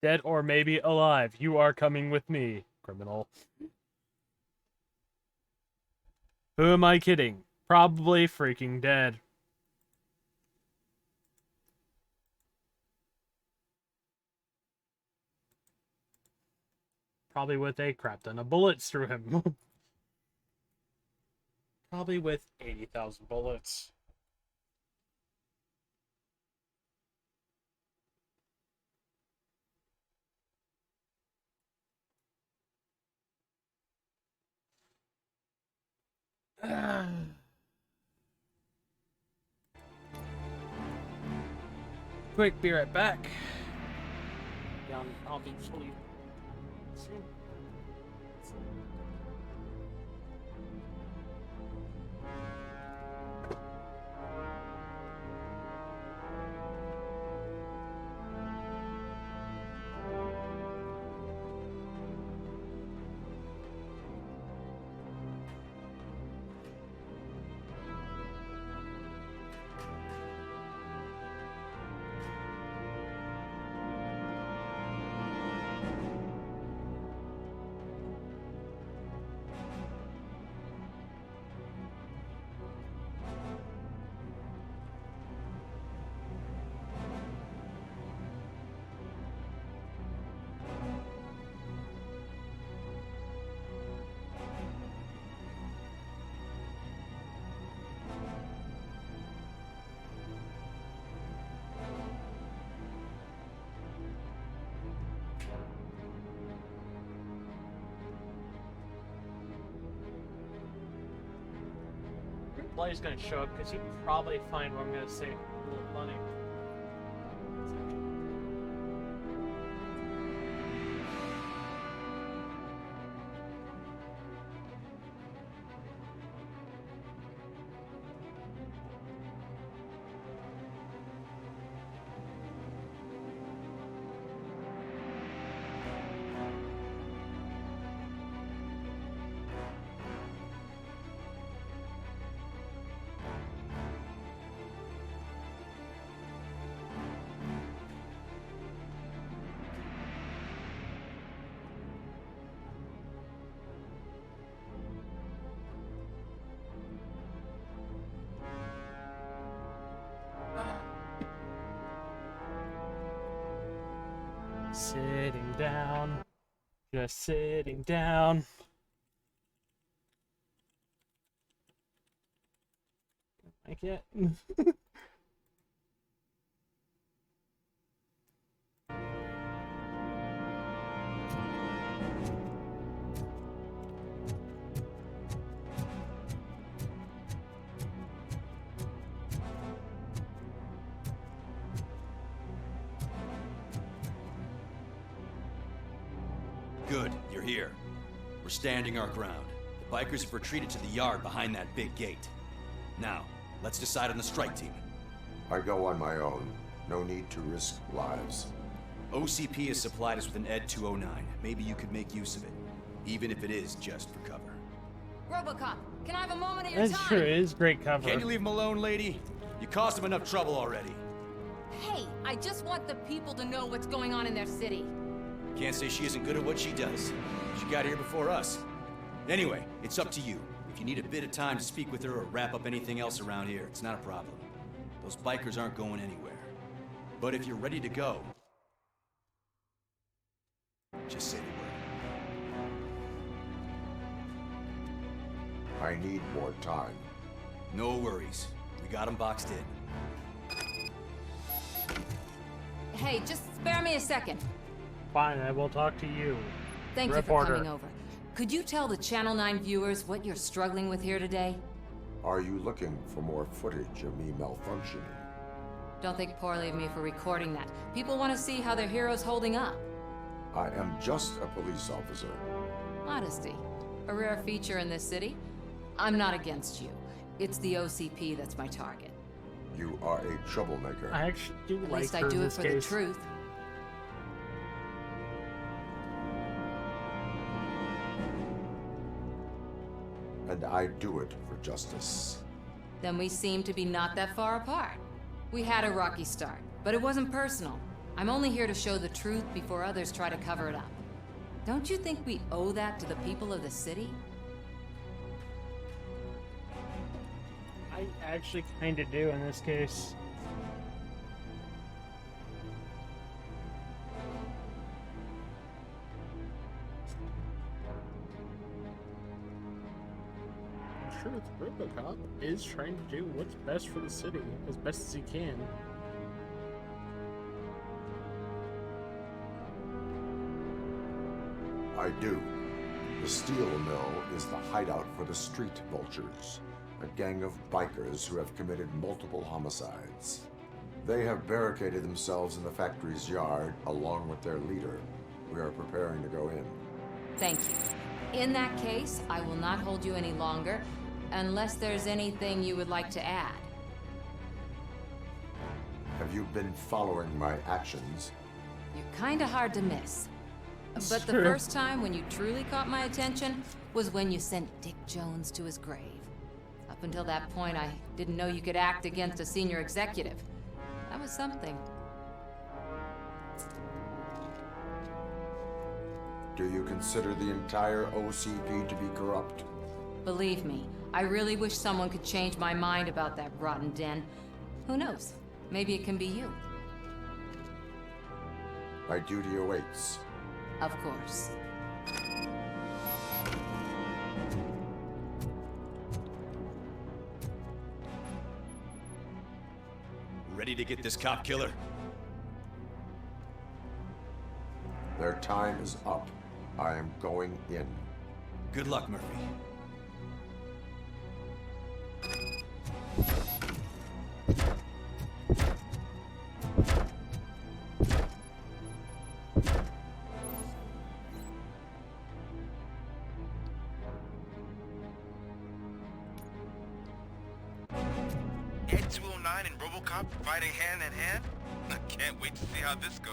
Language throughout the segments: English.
Dead or maybe alive. You are coming with me, criminal. Who am I kidding? Probably freaking dead. Probably with a crap ton of bullets through him. Probably with 80,000 bullets. Quick, be right back. I'll be fully soon. Blair's gonna show up because he can probably find what I'm gonna say. A little funny. Sitting down. Just sitting down. Like it. Good, you're here. We're standing our ground. The bikers have retreated to the yard behind that big gate. Now, let's decide on the strike team. I go on my own. No need to risk lives. OCP has supplied us with an Ed 209. Maybe you could make use of it, even if it is just for cover. Robocop, can I have a moment of your That time? sure is great cover. Can you leave him alone, lady? You caused him enough trouble already. Hey, I just want the people to know what's going on in their city. Can't say she isn't good at what she does. She got here before us. Anyway, it's up to you. If you need a bit of time to speak with her or wrap up anything else around here, it's not a problem. Those bikers aren't going anywhere. But if you're ready to go, just say the word. I need more time. No worries. We got them boxed in. Hey, just spare me a second. Fine, I will talk to you. Thank Reporter. you for coming over. Could you tell the Channel 9 viewers what you're struggling with here today? Are you looking for more footage of me malfunctioning? Don't think poorly of me for recording that. People want to see how their hero's holding up. I am just a police officer. Modesty. A rare feature in this city. I'm not against you. It's the OCP that's my target. You are a troublemaker. I actually do At like least her I do in it this for case. the truth. And I do it for justice. Then we seem to be not that far apart. We had a rocky start, but it wasn't personal. I'm only here to show the truth before others try to cover it up. Don't you think we owe that to the people of the city? I actually kind of do in this case. I'm sure Robocop is trying to do what's best for the city as best as he can. I do. The steel mill is the hideout for the street vultures, a gang of bikers who have committed multiple homicides. They have barricaded themselves in the factory's yard along with their leader. We are preparing to go in. Thank you. In that case, I will not hold you any longer, unless there's anything you would like to add. Have you been following my actions? You're kinda hard to miss. But the Sure. first time when you truly caught my attention was when you sent Dick Jones to his grave. Up until that point, I didn't know you could act against a senior executive. That was something. Do you consider the entire OCP to be corrupt? Believe me, I really wish someone could change my mind about that rotten den. Who knows? Maybe it can be you. My duty awaits. Of course. Ready to get this cop killer? Their time is up. I am going in. Good luck, Murphy. Ed 209 and Robocop fighting hand in hand? I can't wait to see how this goes.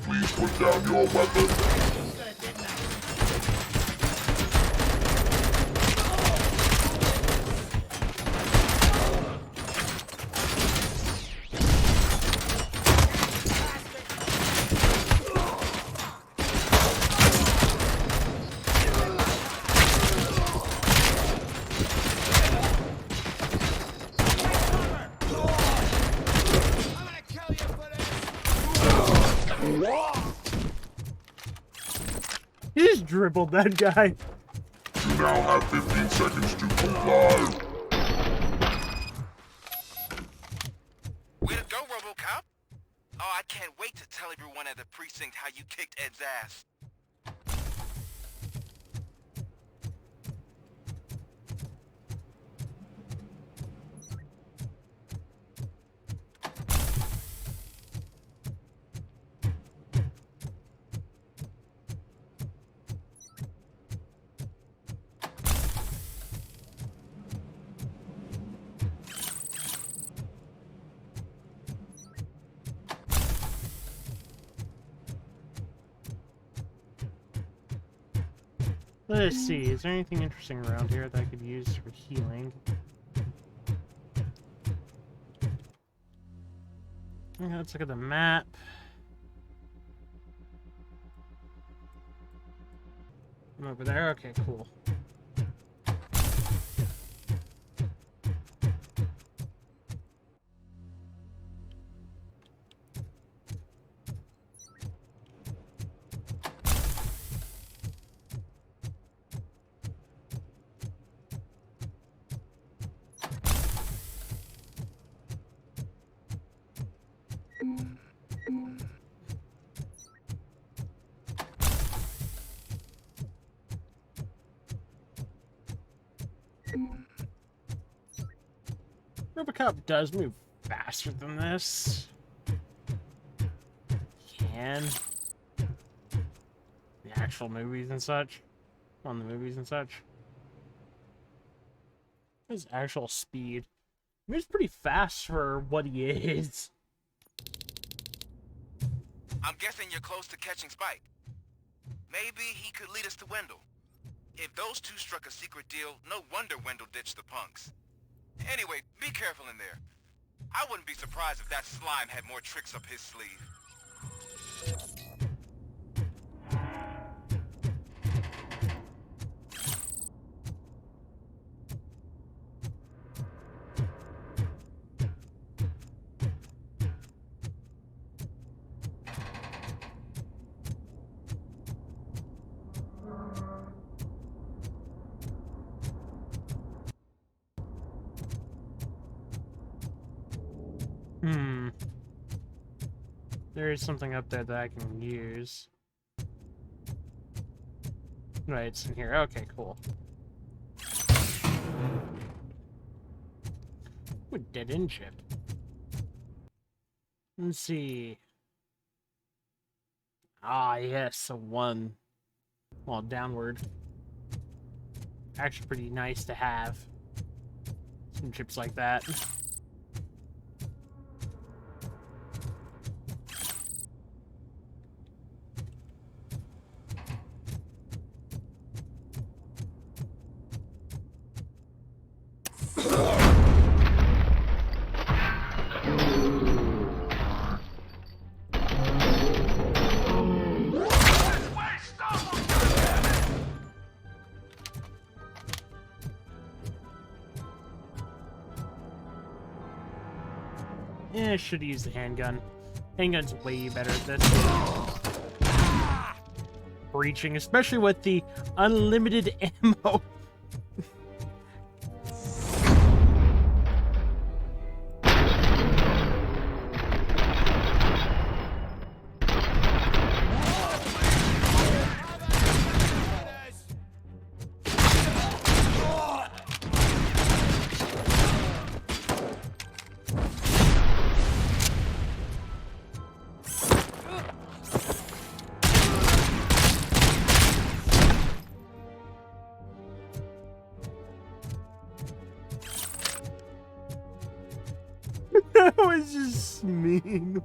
Please put down your weapon. He just dribbled that guy. You now have 15 seconds to comply. Way to go, Robocop! Oh, I can't wait to tell everyone at the precinct how you kicked Ed's ass. Let's see, is there anything interesting around here that I could use for healing? Okay, let's look at the map. I'm over there? Okay, cool. Robocop does move faster than this. Can. The actual movies and such. On the movies and such. His actual speed. I mean, he's pretty fast for what he is. I'm guessing you're close to catching Spike. Maybe he could lead us to Wendell. If those two struck a secret deal, no wonder Wendell ditched the punks. Anyway, be careful in there. I wouldn't be surprised if that slime had more tricks up his sleeve. There is something up there that I can use. Right, it's in here. Okay, cool. Ooh, dead end chip. Let's see. Ah, yes, a 1. Well, downward. Actually pretty nice to have. Some chips like that. I should use the handgun. Handgun's way better at this. Breaching, especially with the unlimited ammo. That was just mean.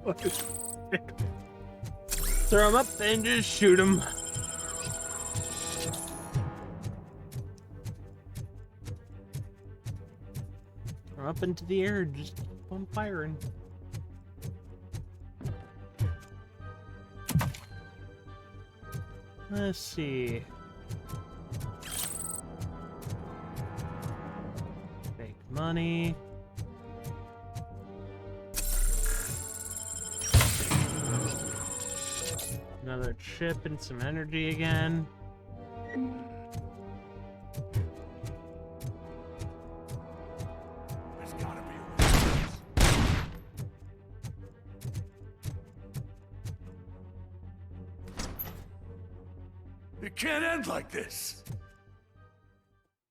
Throw him up and just shoot him. Throw up into the air, just keep on firing. Let's see. Fake money. Another chip and some energy again. There's gotta be a way. It can't end like this.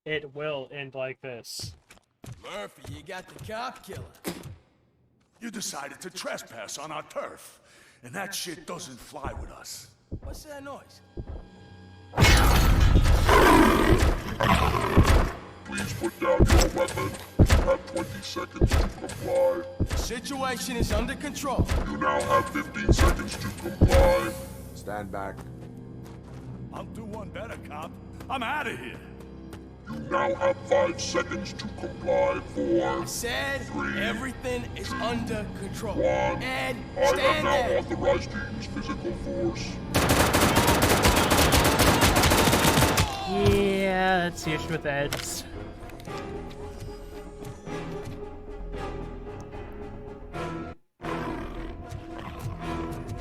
It will end like this. Murphy, you got the cop killer. You decided to trespass on our turf, and that shit doesn't fly with us. What's that noise? Please put down your weapon. You have 20 seconds to comply. The situation is under control. You now have 15 seconds to comply. Stand back. I'll do one better, cop. I'm out of here. You now have 5 seconds to comply. 4, I said 3, everything is under control. 1. Ed, I am stand now there. authorized to use physical force. That's the issue with Eds.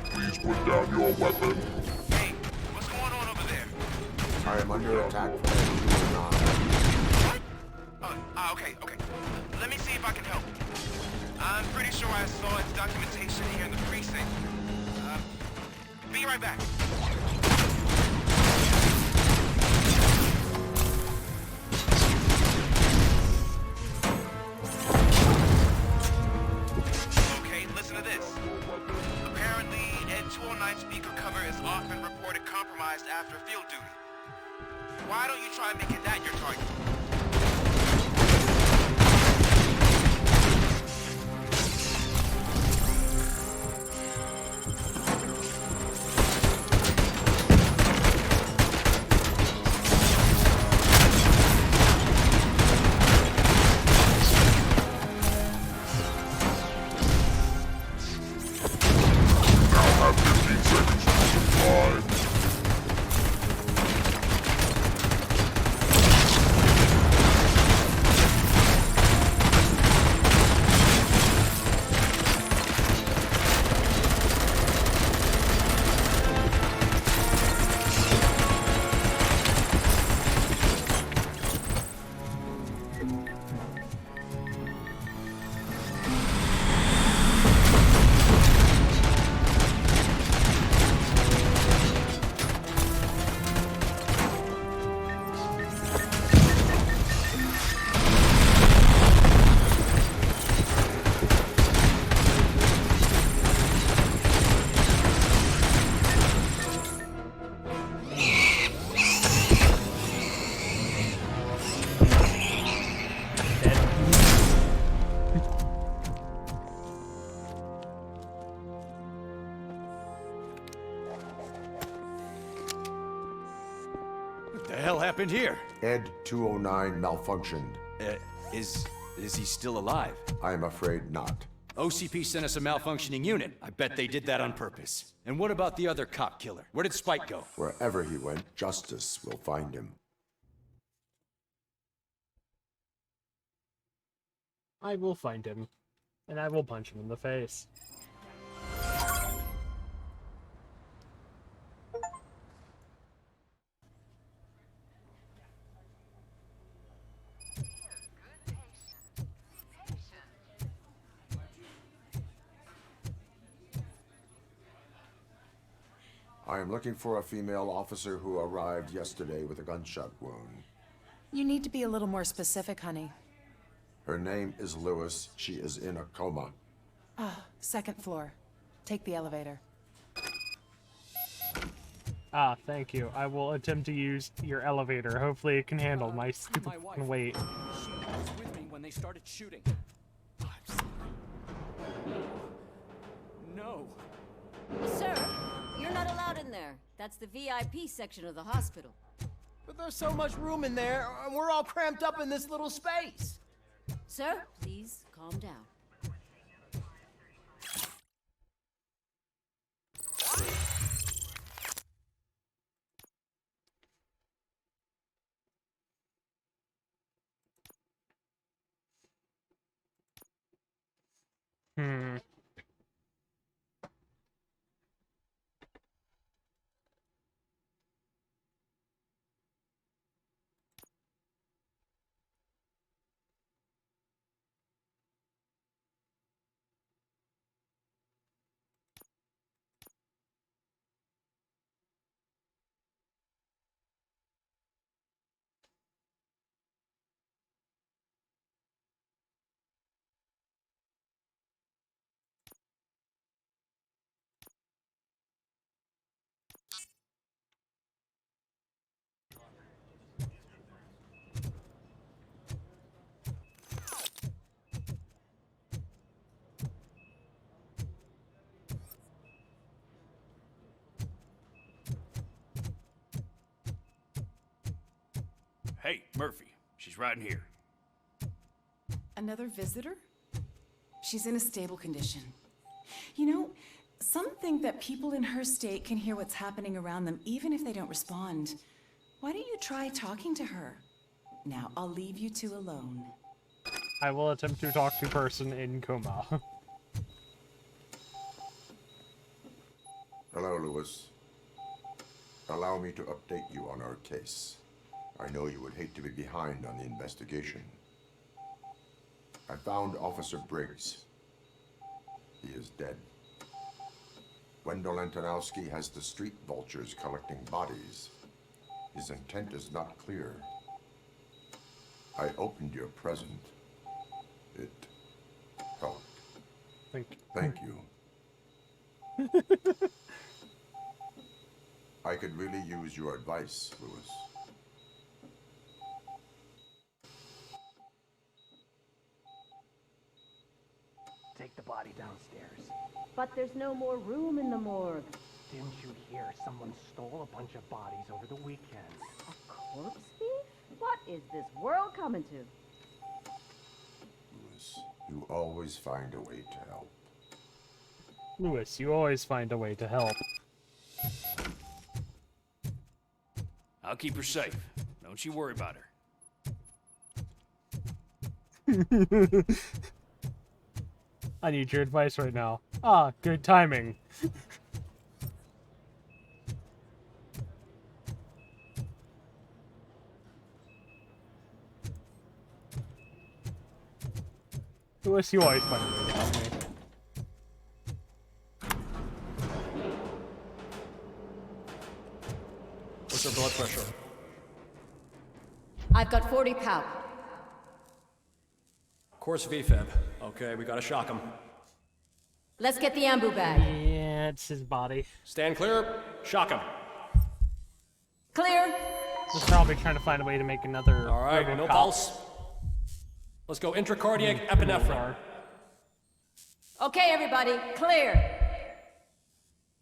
Please put down your weapon. Hey, what's going on over there? I am under attack from Ed 209. What? Okay. Let me see if I can help. I'm pretty sure I saw its documentation here in the precinct. Be right back. Okay, listen to this. Apparently, Ed 209 speaker cover is often reported compromised after field duty. Why don't you try making that your target? Now have 15 seconds to comply. What the hell happened here? Ed 209 malfunctioned. Is he still alive? I am afraid not. OCP sent us a malfunctioning unit. I bet they did that on purpose. And what about the other cop killer? Where did Spike go? Wherever he went, justice will find him. I will find him, and I will punch him in the face. I am looking for a female officer who arrived yesterday with a gunshot wound. You need to be a little more specific, honey. Her name is Lewis. She is in a coma. Second floor. Take the elevator. Ah, thank you. I will attempt to use your elevator. Hopefully it can handle my stupid My wife. weight. She was with me when they started shooting. I'm sorry. No. Sir, you're not allowed in there. That's the VIP section of the hospital. But there's so much room in there, and we're all cramped up in this little space. Sir, please calm down. Hmm. Hey, Murphy. She's right in here. Another visitor? She's in a stable condition. You know, some think that people in her state can hear what's happening around them even if they don't respond. Why don't you try talking to her? Now, I'll leave you two alone. I will attempt to talk to person in coma. Hello, Lewis. Allow me to update you on our case. I know you would hate to be behind on the investigation. I found Officer Briggs. He is dead. Wendell Antonowski has the street vultures collecting bodies. His intent is not clear. I opened your present. It helped. Thank you. I could really use your advice, Lewis. Take the body downstairs. But there's no more room in the morgue. Didn't you hear someone stole a bunch of bodies over the weekend? A corpse thief? What is this world coming to? Lewis, you always find a way to help. Lewis, you always find a way to help. I'll keep her safe. Don't you worry about her. I need your advice right now. Ah, good timing. Lewis, you always find a way to help me. What's her blood pressure? I've got 40 power. Course VFib. Okay, we gotta shock him. Let's get the ambu bag. Yeah, it's his body. Stand clear. Shock him. Clear. He's probably trying to find a way to make another. All right, Robocop. no pulse. Let's go intracardiac epinephrine. Okay, everybody, clear.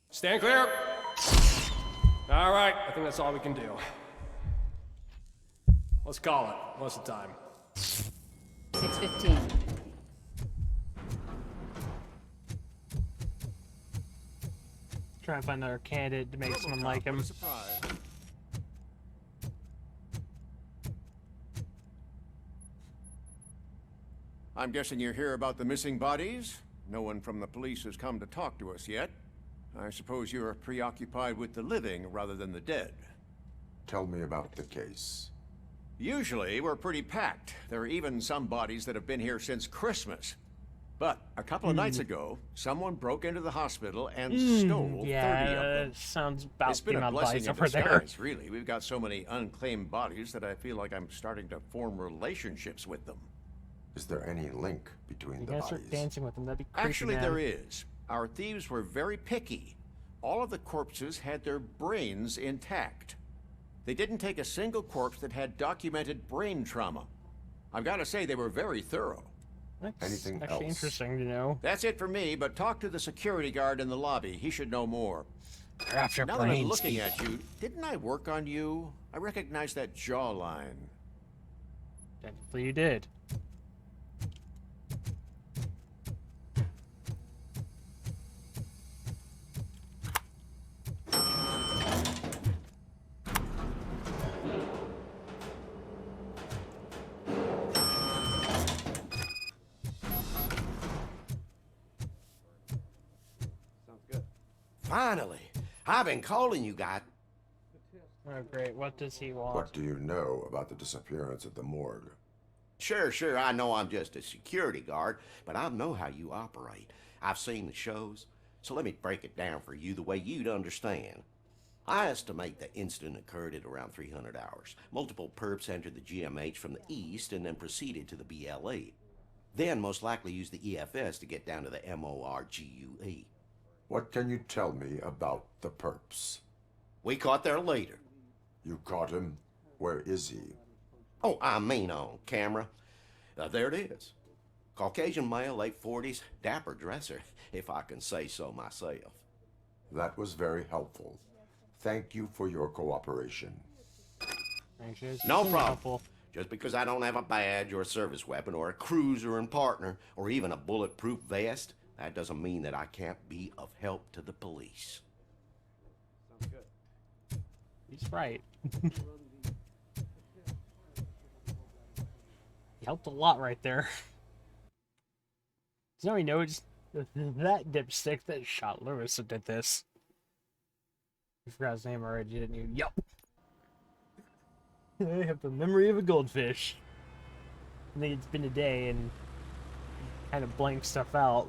Stand clear. All right, I think that's all we can do. Let's call it. What's the time? 6:15. Trying to find another candidate to make someone like him. Surprise. I'm guessing you're here about the missing bodies? No one from the police has come to talk to us yet. I suppose you're preoccupied with the living rather than the dead. Tell me about the case. Usually, we're pretty packed. There are even some bodies that have been here since Christmas. But a couple of nights ago, someone broke into the hospital and stole 30 of them. Sounds about It's been a Demon blessing Vice in over there. disguise, really. We've got so many unclaimed bodies that I feel like I'm starting to form relationships with them. Is there any link between You the guys bodies? start dancing with them. That'd be creepy, Actually, man. there is. Our thieves were very picky. All of the corpses had their brains intact. They didn't take a single corpse that had documented brain trauma. I've got to say, they were very thorough. That's Anything actually else? interesting to know. That's it for me, but talk to the security guard in the lobby. He should know more. They're after Now that I'm brains, looking Steve. at you, didn't I work on you? I recognize that jawline. Technically you did. Finally! I've been calling you guys. Oh, great. What does he want? What do you know about the disappearance at the morgue? Sure, I know I'm just a security guard, but I know how you operate. I've seen the shows, so let me break it down for you the way you'd understand. I estimate the incident occurred at around 300 hours. Multiple perps entered the GMH from the east and then proceeded to the BLE. Then most likely used the EFS to get down to the MORGUE. What can you tell me about the perps? We caught their leader. You caught him? Where is he? Oh, I mean on camera. There it is. Caucasian male, late 40s, dapper dresser, if I can say so myself. That was very helpful. Thank you for your cooperation. No problem. Just because I don't have a badge or a service weapon or a cruiser and partner or even a bulletproof vest, that doesn't mean that I can't be of help to the police. He's right. He helped a lot right there. So we know it's that dipstick that shot Lewis who did this. You forgot his name already, didn't you? Yup. I have the memory of a goldfish. I think it's been a day and kind of blank stuff out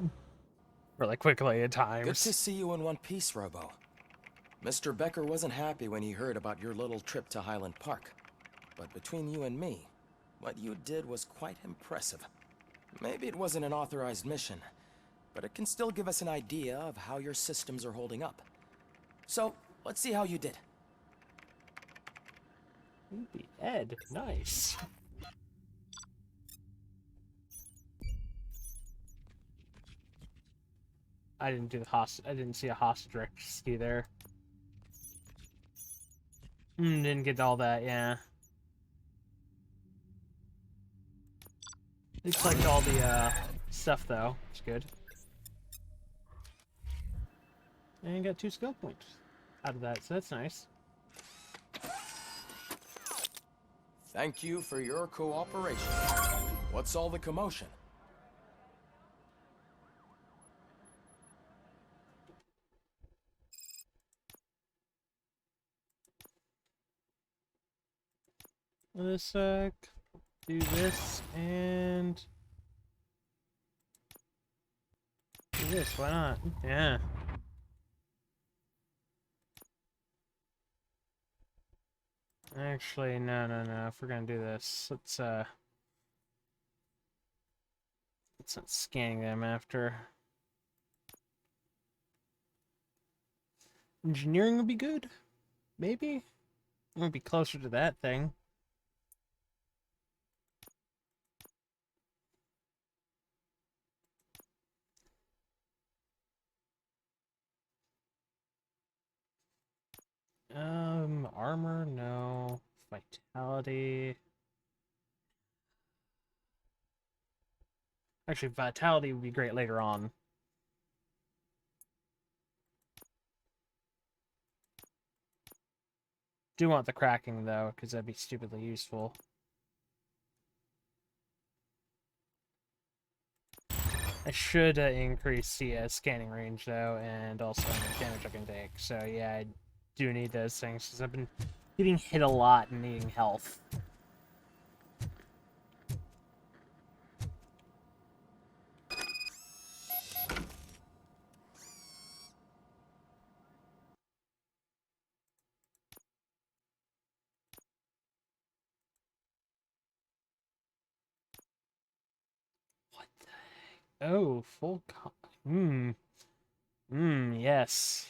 really quickly at times. Good to see you in one piece, Robo. Mr. Becker wasn't happy when he heard about your little trip to Highland Park. But between you and me, what you did was quite impressive. Maybe it wasn't an authorized mission, but it can still give us an idea of how your systems are holding up. So, let's see how you did. The Ed, nice. I didn't do the hostage. I didn't see a hostage rescue there. Didn't get all that. Yeah. They collect all the stuff though. It's good. And got 2 skill points out of that, so that's nice. Thank you for your cooperation. What's all the commotion? Let's do this and do this. Why not? Yeah. Actually, no. If we're gonna do this, let's not scanning them after. Engineering would be good. Maybe. It would be closer to that thing. Armor, no. Vitality. Actually, vitality would be great later on. Do want the cracking though, because that'd be stupidly useful. I should increase the scanning range though, and also how much damage I can take. So yeah, I do need those things because I've been getting hit a lot and needing health. What the heck? Oh, yes.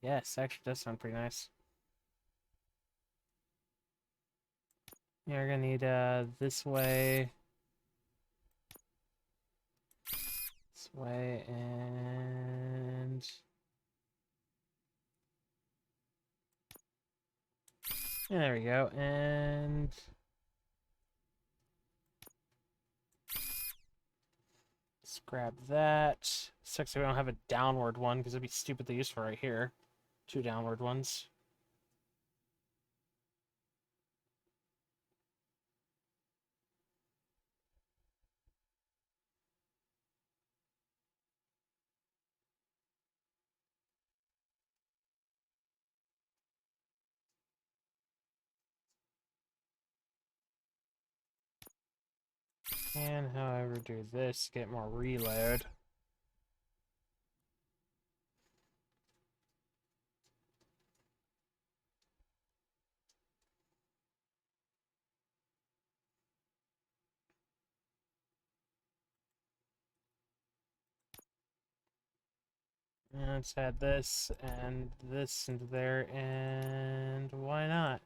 Yes, actually does sound pretty nice. Yeah, we're gonna need this way. This way and yeah, there we go. And let's grab that. Sucks that we don't have a downward one because it'd be stupidly useful right here. 2 downward ones. Can, however, do this, get more reload. And let's add this and this into there, and why not?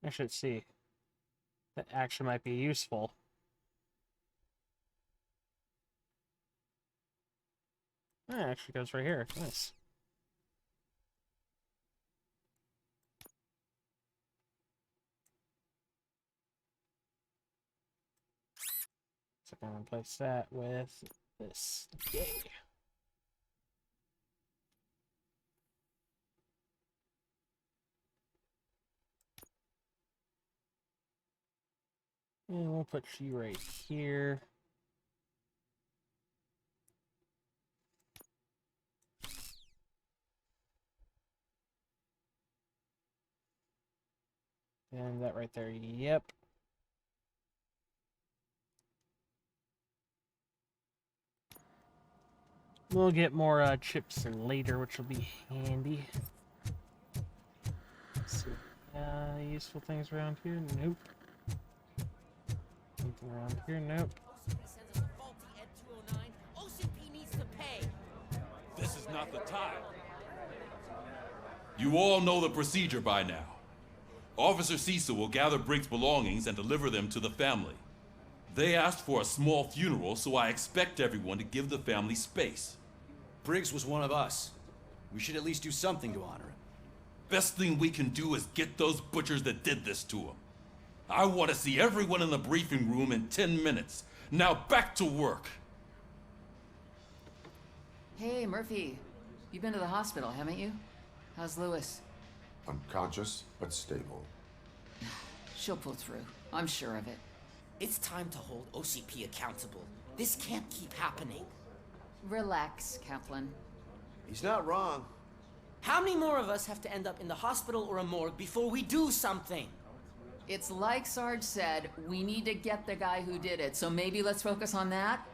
I should see. That actually might be useful. That actually goes right here. Nice. So I'm gonna replace that with this. Yay. And we'll put you right here. And that right there, yep. We'll get more chips later, which will be handy. Let's see. Useful things around here? Nope. Something around here? Nope. This is not the time. You all know the procedure by now. Officer Cecil will gather Briggs' belongings and deliver them to the family. They asked for a small funeral, so I expect everyone to give the family space. Briggs was one of us. We should at least do something to honor him. Best thing we can do is get those butchers that did this to him. I want to see everyone in the briefing room in 10 minutes. Now back to work. Hey, Murphy. You've been to the hospital, haven't you? How's Lewis? Unconscious, but stable. She'll pull through. I'm sure of it. It's time to hold OCP accountable. This can't keep happening. Relax, Kaplan. He's not wrong. How many more of us have to end up in the hospital or a morgue before we do something? It's like Sarge said, we need to get the guy who did it, so maybe let's focus on that?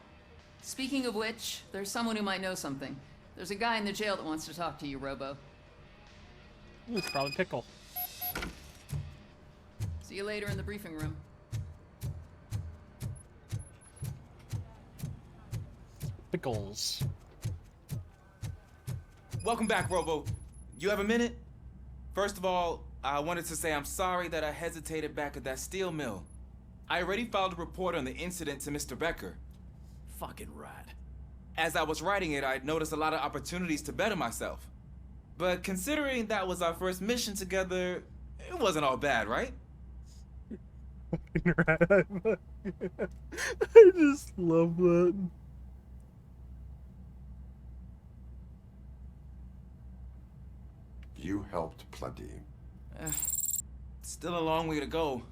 Speaking of which, there's someone who might know something. There's a guy in the jail that wants to talk to you, Robo. It's probably Pickle. See you later in the briefing room. Pickles. Welcome back, Robo. You have a minute? First of all, I wanted to say I'm sorry that I hesitated back at that steel mill. I already filed a report on the incident to Mr. Becker. Fucking rat. As I was writing it, I noticed a lot of opportunities to better myself. But considering that was our first mission together, it wasn't all bad, right? I just love that. You helped plenty. Still a long way to go.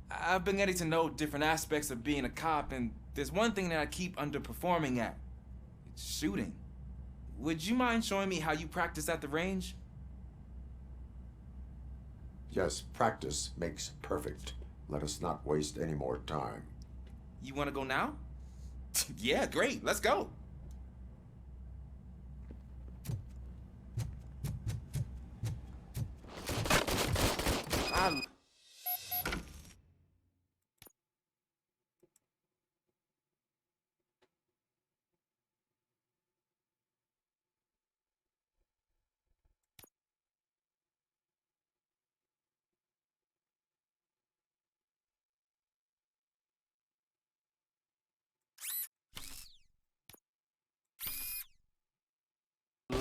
I've been getting to know different aspects of being a cop, and there's one thing that I keep underperforming at. It's shooting. Would you mind showing me how you practice at the range? Yes, practice makes perfect. Let us not waste any more time. You want to go now? Yeah, great. Let's go.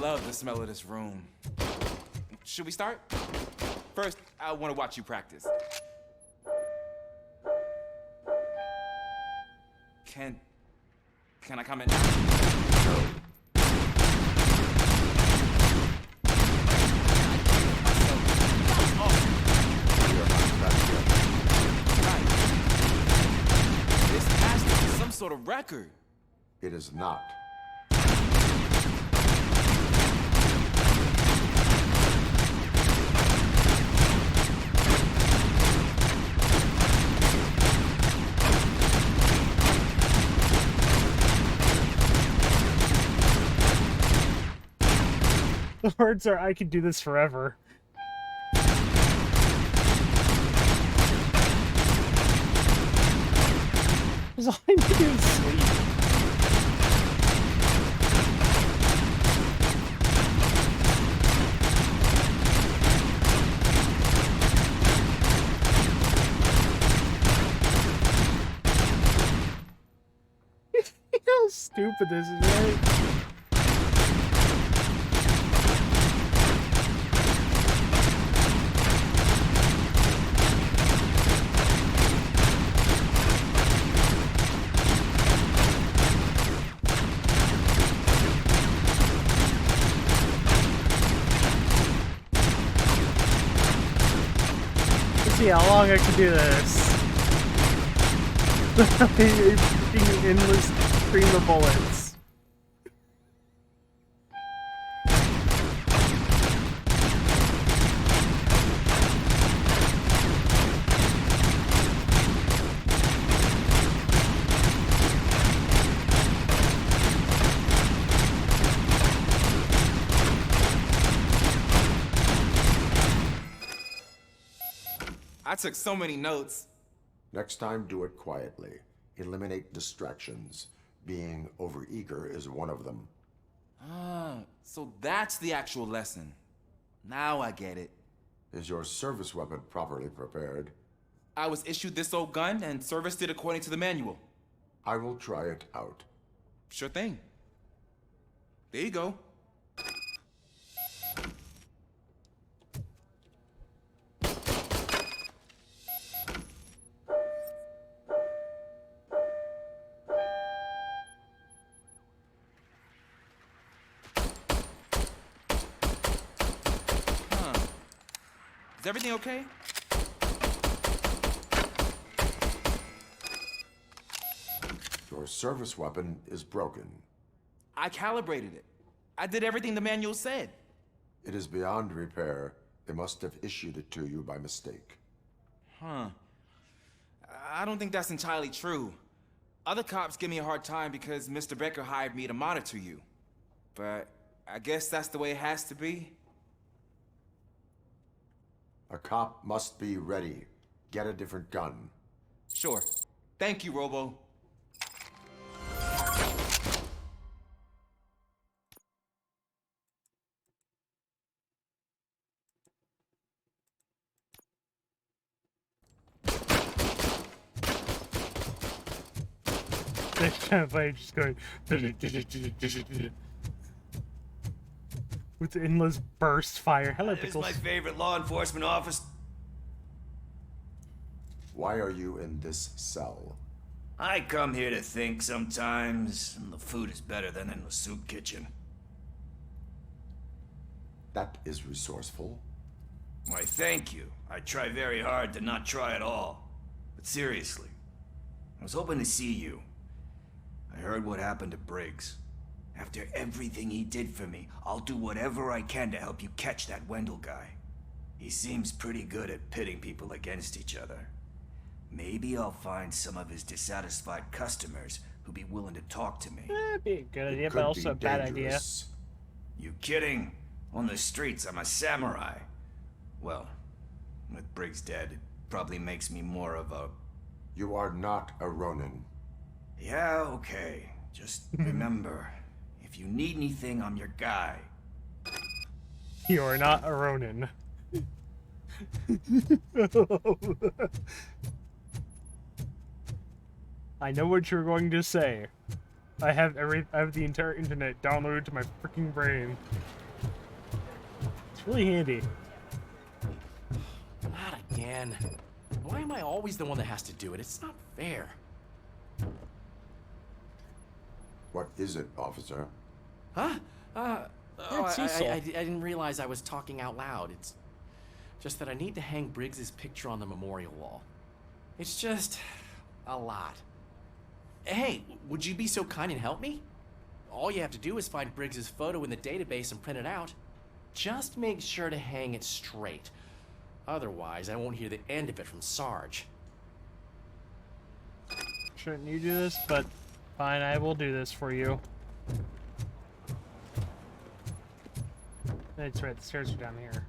Love the smell of this room. Should we start? First, I want to watch you practice. Can I comment now? No. This has to be some sort of record. It is not. The words are, I could do this forever. Because all I need to do is sleep. How stupid this is, right? Let's see how long I can do this. a freaking endless stream of bullets. I took so many notes. Next time, do it quietly. Eliminate distractions. Being overeager is one of them. Ah, so that's the actual lesson. Now I get it. Is your service weapon properly prepared? I was issued this old gun and serviced it according to the manual. I will try it out. Sure thing. There you go. Is everything okay? Your service weapon is broken. I calibrated it. I did everything the manual said. It is beyond repair. They must have issued it to you by mistake. Huh. I don't think that's entirely true. Other cops give me a hard time because Mr. Becker hired me to monitor you. But I guess that's the way it has to be. A cop must be ready. Get a different gun. Sure. Thank you, Robo. This kind of fight just going with endless burst fire. Hello, This is Pickles. my favorite law enforcement office. Why are you in this cell? I come here to think sometimes, and the food is better than in the soup kitchen. That is resourceful. Why, thank you. I try very hard to not try at all. But seriously, I was hoping to see you. I heard what happened to Briggs. After everything he did for me, I'll do whatever I can to help you catch that Wendell guy. He seems pretty good at pitting people against each other. Maybe I'll find some of his dissatisfied customers who'd be willing to talk to me. That'd be a good idea, but also a bad idea. You kidding? On the streets, I'm a samurai. Well, with Briggs dead, it probably makes me more of a... You are not a Ronin. Yeah, okay. Just remember, if you need anything, I'm your guy. You are not a Ronin. I know what you're going to say. I have the entire internet downloaded to my freaking brain. It's really handy. Not again. Why am I always the one that has to do it? It's not fair. What is it, officer? Huh? It's Cecil. I didn't realize I was talking out loud. It's just that I need to hang Briggs's picture on the memorial wall. It's just a lot. Hey, would you be so kind and help me? All you have to do is find Briggs's photo in the database and print it out. Just make sure to hang it straight. Otherwise, I won't hear the end of it from Sarge. Shouldn't you do this? But fine, I will do this for you. That's right, the stairs are down here.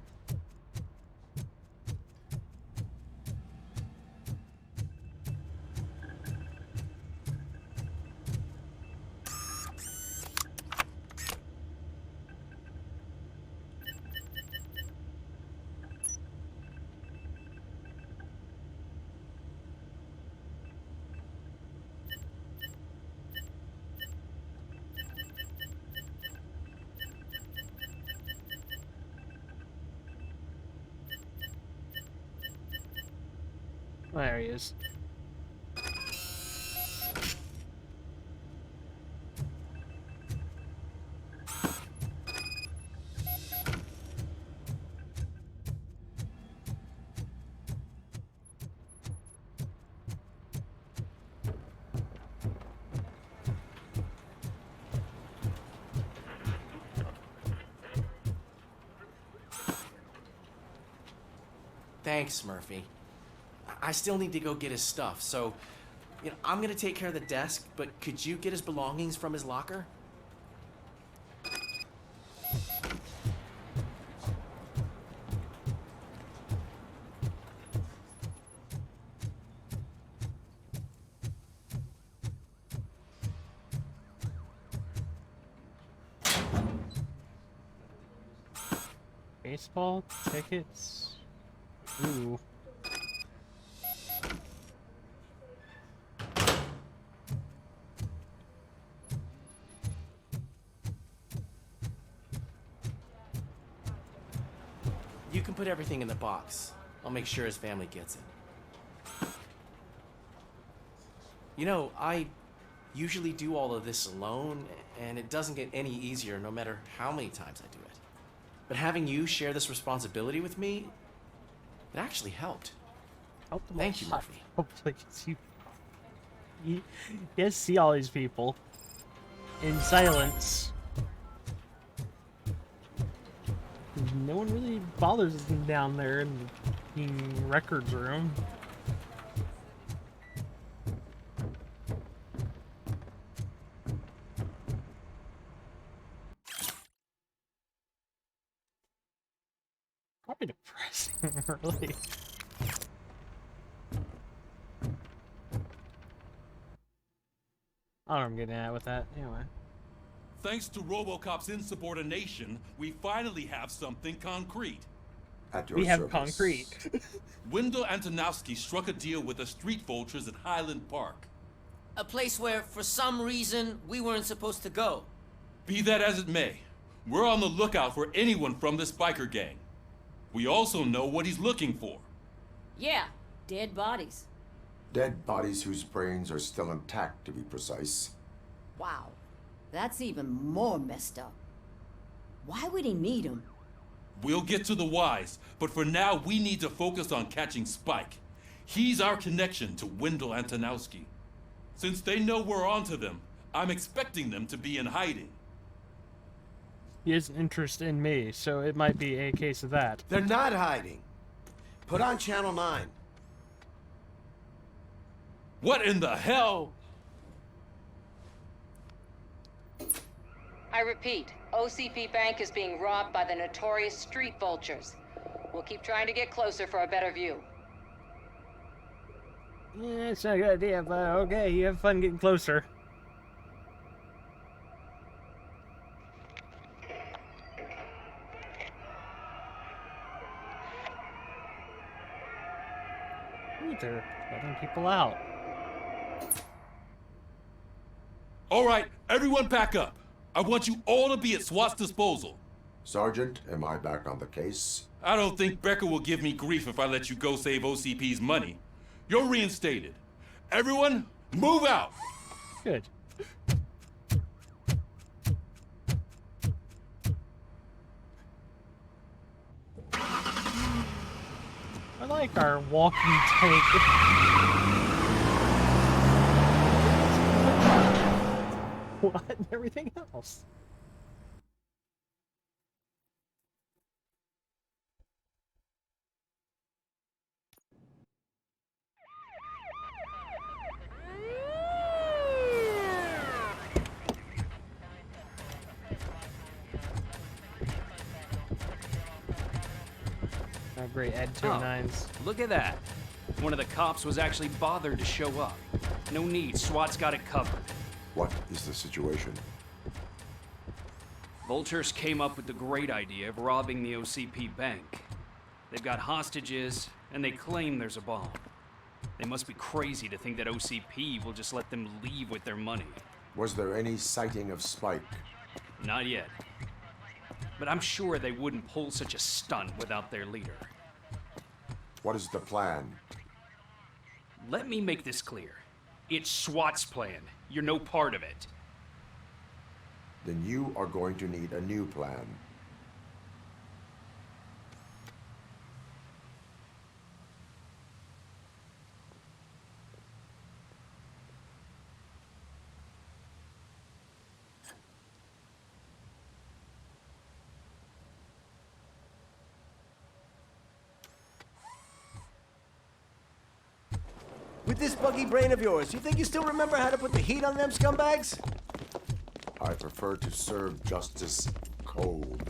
There he is. Thanks, Murphy. I still need to go get his stuff, so I'm gonna take care of the desk, but could you get his belongings from his locker? Baseball tickets. Ooh. You can put everything in the box. I'll make sure his family gets it. I usually do all of this alone, and it doesn't get any easier no matter how many times I do it. But having you share this responsibility with me, it actually helped. Thank you, Murphy. Hopefully, you guys see all these people in silence. No one really bothers them down there in the records room. Probably depressing, really. I don't know what I'm getting at with that. Anyway. Thanks to Robocop's insubordination, we finally have something concrete. At your We have service. concrete. Wendell Antonowski struck a deal with the street vultures at Highland Park. A place where, for some reason, we weren't supposed to go. Be that as it may, we're on the lookout for anyone from this biker gang. We also know what he's looking for. Yeah, dead bodies. Dead bodies whose brains are still intact, to be precise. Wow, that's even more messed up. Why would he need them? We'll get to the whys, but for now we need to focus on catching Spike. He's our connection to Wendell Antonowski. Since they know we're onto them, I'm expecting them to be in hiding. He has an interest in me, so it might be a case of that. They're not hiding. Put on Channel 9. What in the hell? I repeat, OCP Bank is being robbed by the notorious street vultures. We'll keep trying to get closer for a better view. Yeah, it's not a good idea, but okay, you have fun getting closer. Ooh, they're letting people out. All right, everyone pack up. I want you all to be at SWAT's disposal. Sergeant, am I back on the case? I don't think Becker will give me grief if I let you go save OCP's money. You're reinstated. Everyone, move out! Good. I like our walking tank. What and everything else? Oh, great, add 209s. Look at that. One of the cops was actually bothered to show up. No need, SWAT's got it covered. What is the situation? Vultures came up with the great idea of robbing the OCP bank. They've got hostages, and they claim there's a bomb. They must be crazy to think that OCP will just let them leave with their money. Was there any sighting of Spike? Not yet. But I'm sure they wouldn't pull such a stunt without their leader. What is the plan? Let me make this clear. It's SWAT's plan. You're no part of it. Then you are going to need a new plan. With this buggy brain of yours, you think you still remember how to put the heat on them scumbags? I prefer to serve justice cold.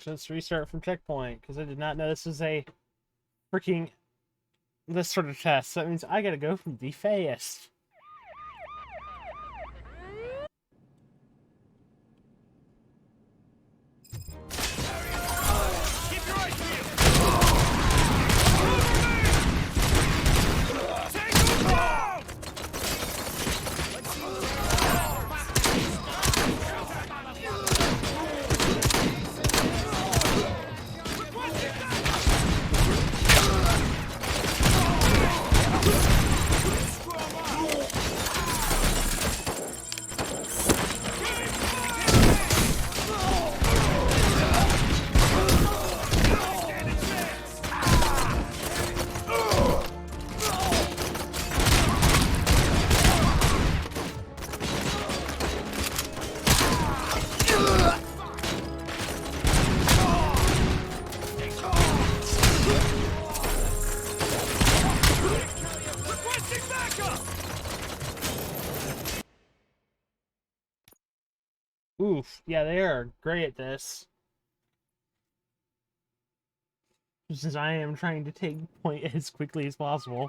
Let's restart from checkpoint, because I did not know this was a freaking this sort of test. That means I gotta go from the fast. Oof, yeah, they are great at this. Since I am trying to take point as quickly as possible.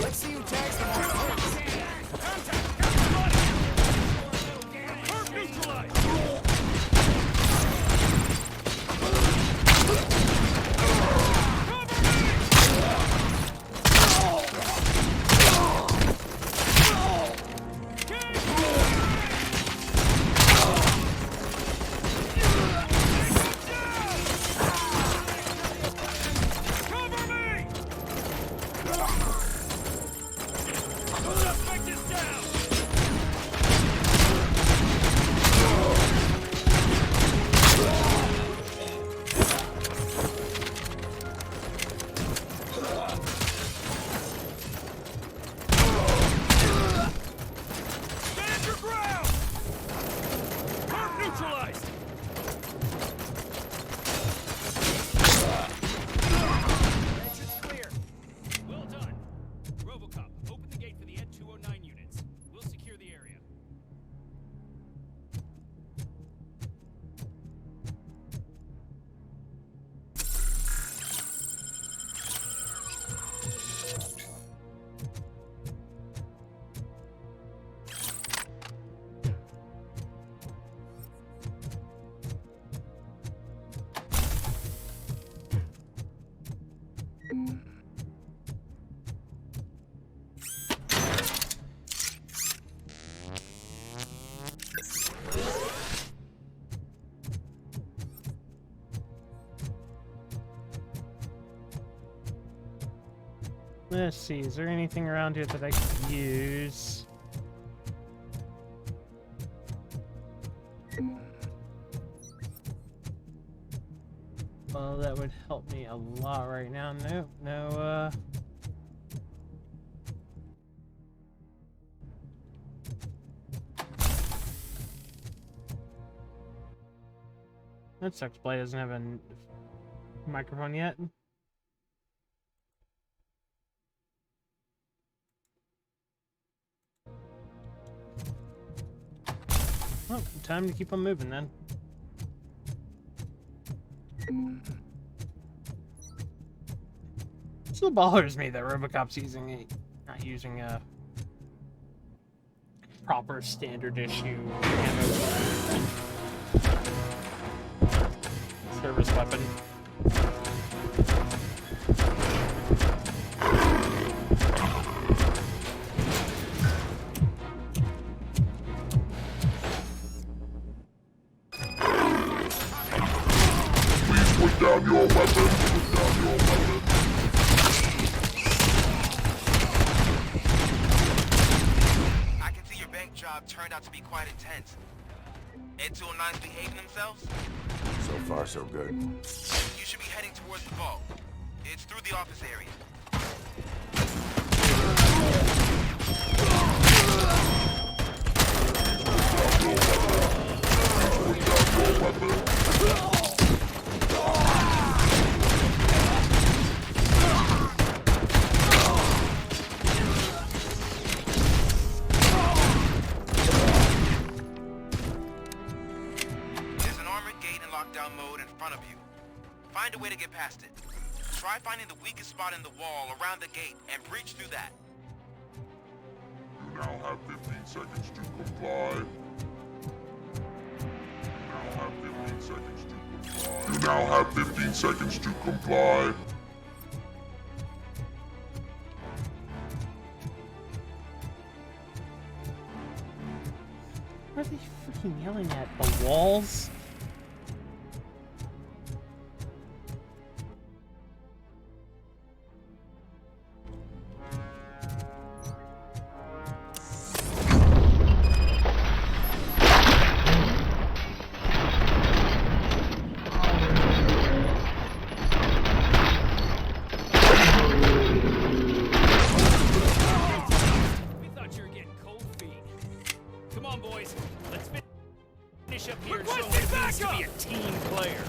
Let's see who tags them on. Neutralized! Entrance clear. Well done. Robocop, open the gate for the Ed 209 units. We'll secure the area. Let's see, is there anything around here that I could use? Well, that would help me a lot right now. No, That sucks. Blade doesn't have a microphone yet. Well, time to keep on moving then. Still bothers me that Robocop's not using a proper standard issue service weapon. Put down your weapon. Put down your weapon. I can see your bank job turned out to be quite intense. Ed 209's behaving themselves? So far, so good. You should be heading towards the vault. It's through the office area. There's an armored gate in lockdown mode in front of you. Find a way to get past it. Try finding the weakest spot in the wall around the gate and breach through that. You now have 15 seconds to comply. You now have 15 seconds to comply. What are they freaking yelling at? The walls? We thought you were getting cold feet. Come on, boys. Let's finish up here and show what it means to be a team player.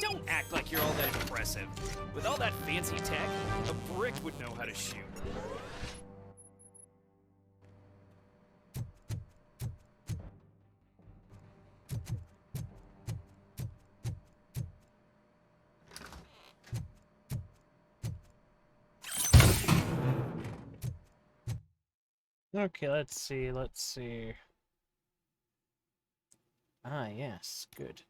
Don't act like you're all that impressive. With all that fancy tech, a brick would know how to shoot. Okay, let's see, let's see. Ah, yes, good.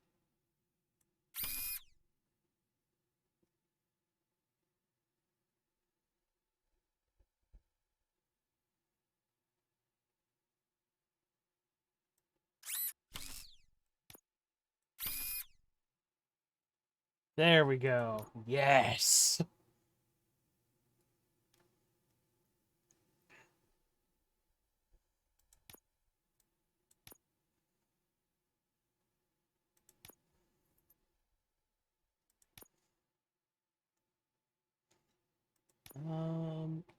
There we go. Yes!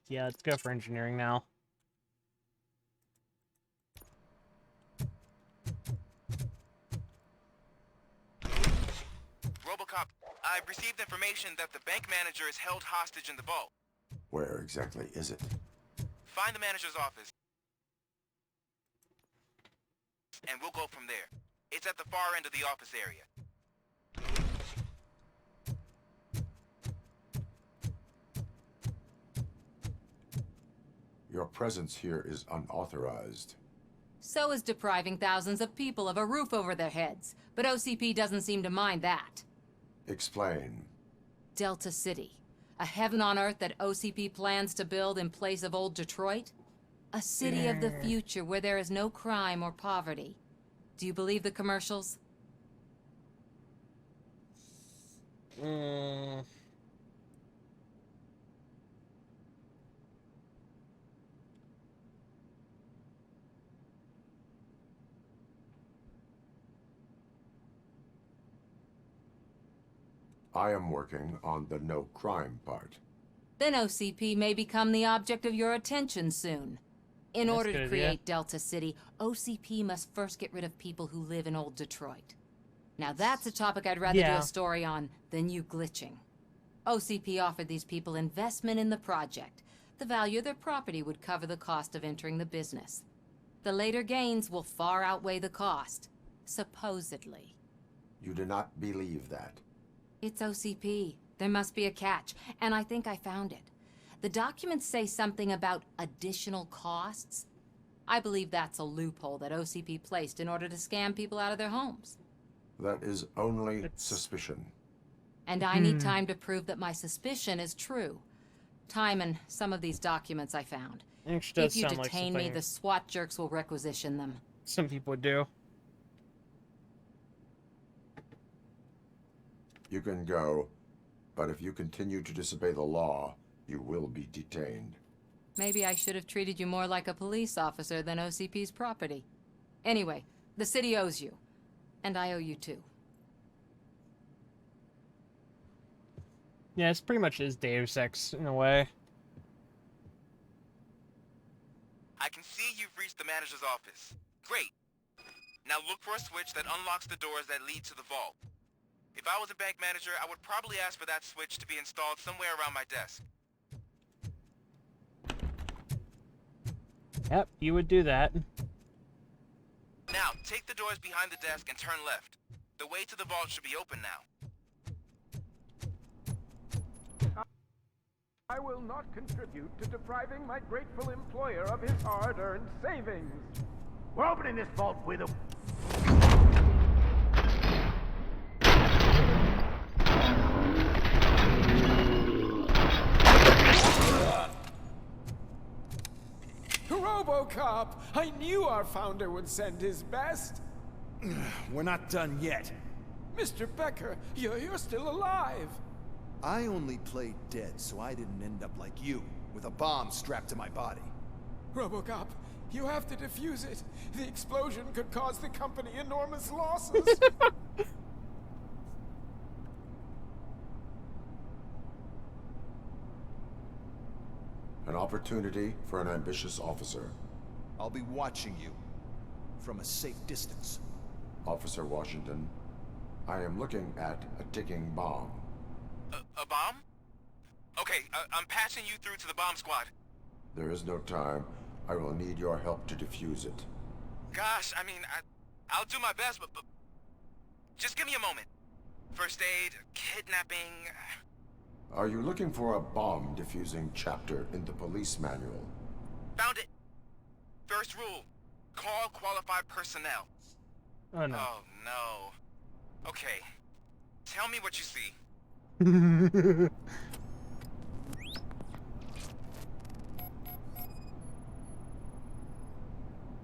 Yeah, let's go for engineering now. Robocop, I've received information that the bank manager is held hostage in the vault. Where exactly is it? Find the manager's office, and we'll go from there. It's at the far end of the office area. Your presence here is unauthorized. So is depriving thousands of people of a roof over their heads. But OCP doesn't seem to mind that. Explain. Delta City. A heaven on earth that OCP plans to build in place of old Detroit? A city of the future where there is no crime or poverty. Do you believe the commercials? I am working on the no crime part. Then OCP may become the object of your attention soon. In That's order a good to idea. create Delta City, OCP must first get rid of people who live in old Detroit. Now that's a topic I'd rather do Yeah. a story on than you glitching. OCP offered these people investment in the project. The value of their property would cover the cost of entering the business. The later gains will far outweigh the cost, supposedly. You do not believe that. It's OCP. There must be a catch, and I think I found it. The documents say something about additional costs. I believe that's a loophole that OCP placed in order to scam people out of their homes. That is only suspicion. And I need time to prove that my suspicion is true. Time and some of these documents I found. Actually does If you sound like detain me, something the SWAT jerks will requisition them. some people would do. You can go, but if you continue to disobey the law, you will be detained. Maybe I should have treated you more like a police officer than OCP's property. Anyway, the city owes you. And I owe you too. Yeah, it's pretty much his Deus Ex in a way. I can see you've reached the manager's office. Great. Now look for a switch that unlocks the doors that lead to the vault. If I was a bank manager, I would probably ask for that switch to be installed somewhere around my desk. Yep, you would do that. Now, take the doors behind the desk and turn left. The way to the vault should be open now. I will not contribute to depriving my grateful employer of his hard-earned savings. We're opening this vault with a... Robocop! I knew our founder would send his best. We're not done yet. Mr. Becker, you're still alive. I only played dead so I didn't end up like you, with a bomb strapped to my body. Robocop, you have to defuse it. The explosion could cause the company enormous losses. An opportunity for an ambitious officer. I'll be watching you from a safe distance. Officer Washington, I am looking at a ticking bomb. A bomb? Okay, I'm passing you through to the bomb squad. There is no time. I will need your help to defuse it. Gosh, I mean, I'll do my best, but just give me a moment. First aid, kidnapping... Are you looking for a bomb defusing chapter in the police manual? Found it. First rule, call qualified personnel. Oh no. Oh no. Okay, tell me what you see.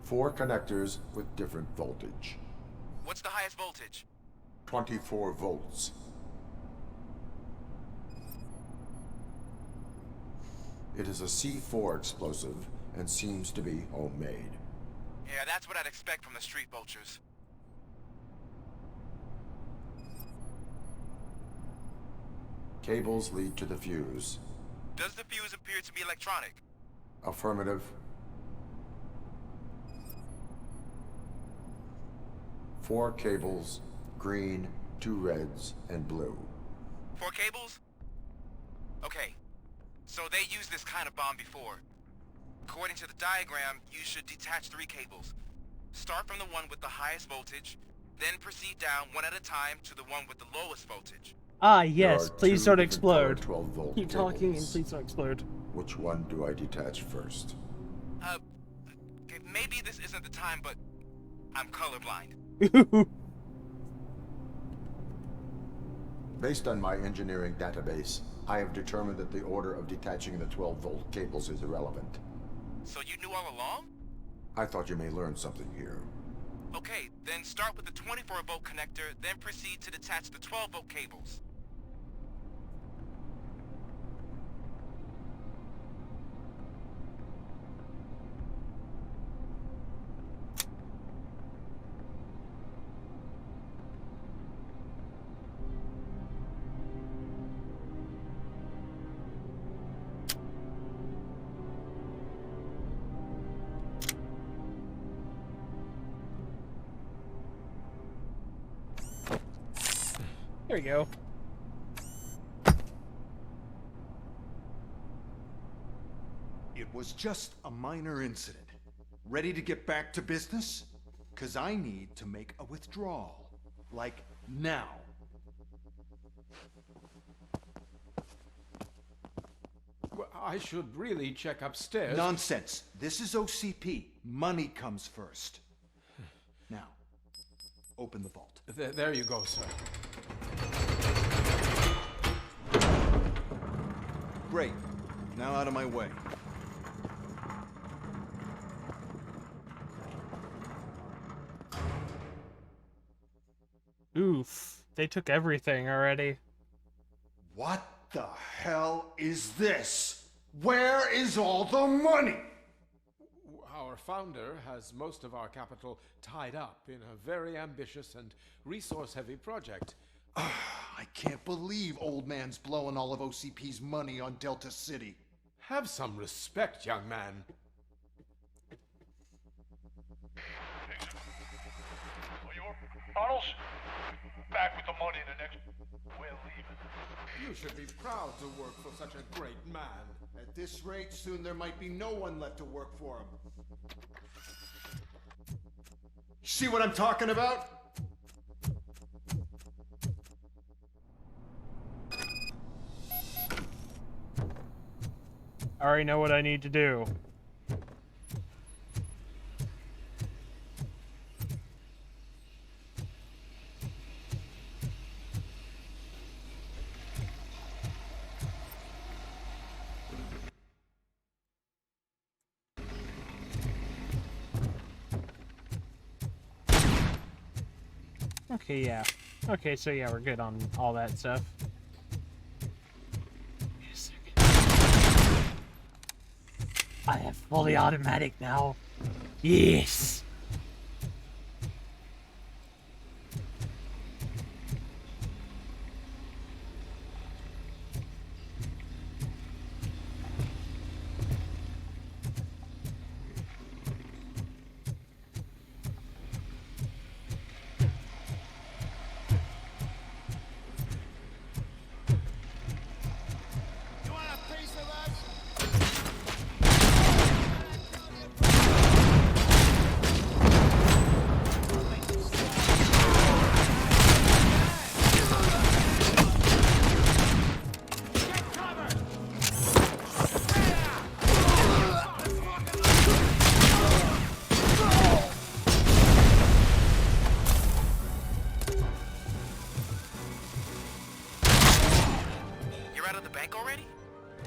4 connectors with different voltage. What's the highest voltage? 24 volts. It is a C4 explosive and seems to be homemade. Yeah, that's what I'd expect from the street vultures. Cables lead to the fuse. Does the fuse appear to be electronic? Affirmative. 4 cables, green, 2 reds, and blue. 4 cables? Okay. So they used this kind of bomb before. According to the diagram, you should detach 3 cables. Start from the one with the highest voltage, then proceed down one at a time to the one with the lowest voltage. Ah, yes, please don't explode. 12-volt Keep talking and cables. please don't explode. Which one do I detach first? Okay, maybe this isn't the time, but I'm colorblind. Based on my engineering database, I have determined that the order of detaching the 12-volt cables is irrelevant. So you knew all along? I thought you may learn something here. Okay, then start with the 24-volt connector, then proceed to detach the 12-volt cables. There we go. It was just a minor incident. Ready to get back to business? 'Cause I need to make a withdrawal. Like, now. Well, I should really check upstairs. Nonsense. This is OCP. Money comes first. Now, open the vault. There you go, sir. Great. Now out of my way. Oof. They took everything already. What the hell is this? Where is all the money? Our founder has most of our capital tied up in a very ambitious and resource-heavy project. I can't believe old man's blowing all of OCP's money on Delta City. Have some respect, young man. Arnold, back with the money in the next... We're leaving. You should be proud to work for such a great man. At this rate, soon there might be no one left to work for him. See what I'm talking about? I already know what I need to do. Okay, yeah. Okay, so yeah, we're good on all that stuff. Wait a second. I have fully automatic now. Yes!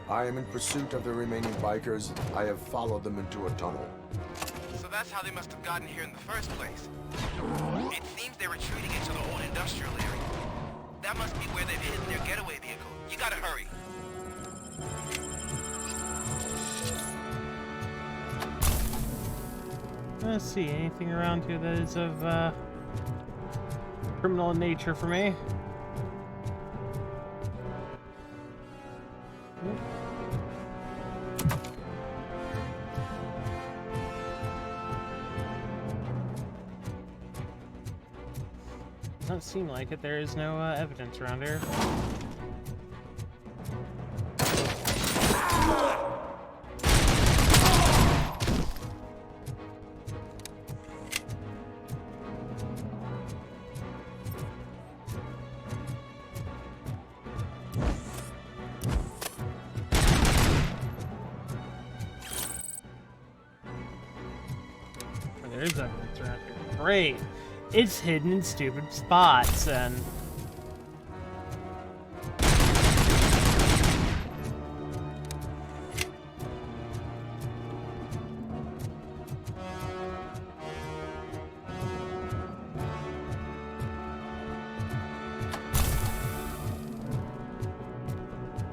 I am in pursuit of the remaining bikers. I have followed them into a tunnel. So that's how they must have gotten here in the first place. It seems they're retreating into the old industrial area. That must be where they've hidden their getaway vehicle. You gotta hurry. Let's see, anything around here that is of criminal nature for me? Doesn't seem like it. There is no evidence around here. There is evidence around here. Great. It's hidden in stupid spots, and...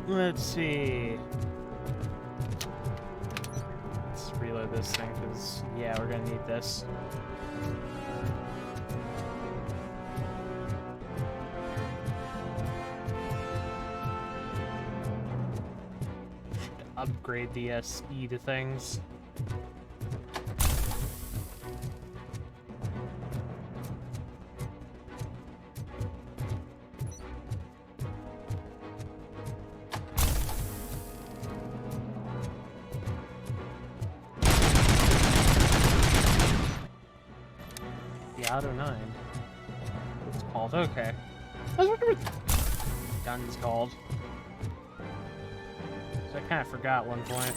Let's see... Let's reload this thing, because, yeah, we're gonna need this. Upgrade the SE to things. Auto 9. It's called, okay. I was wondering what gun's called. So I kind of forgot at one point.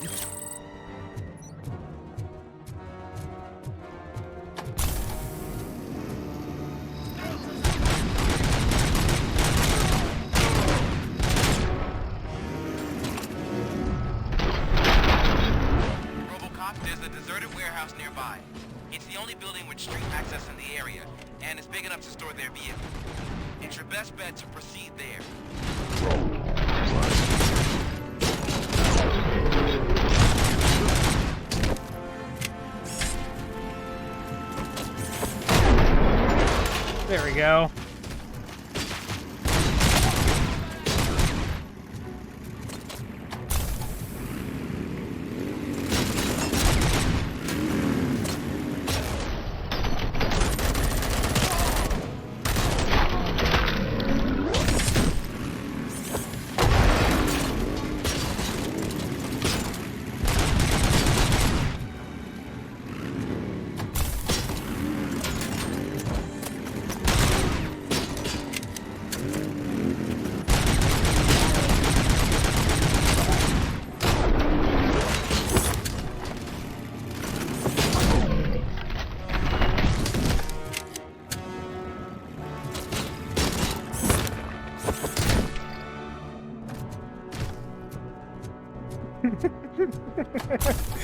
Robocop, there's a deserted warehouse nearby. It's the only building with street access in the area, and it's big enough to store their vehicles. It's your best bet to proceed there. There we go.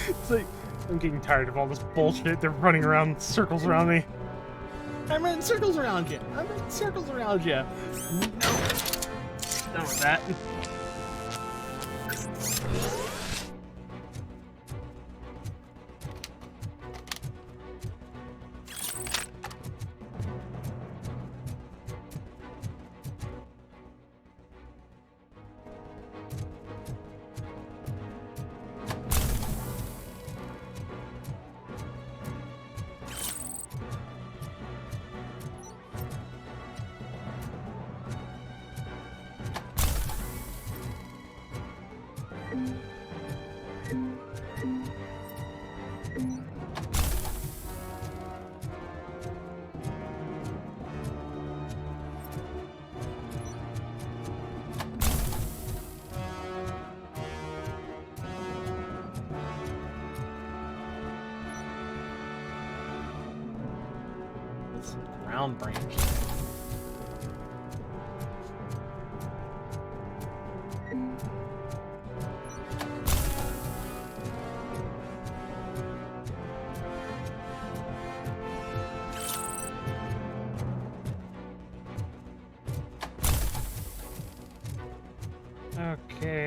It's like, I'm getting tired of all this bullshit. They're running around in circles around me. I'm running circles around you. I'm running circles around you. No. Done with that. Ground branch. Okay.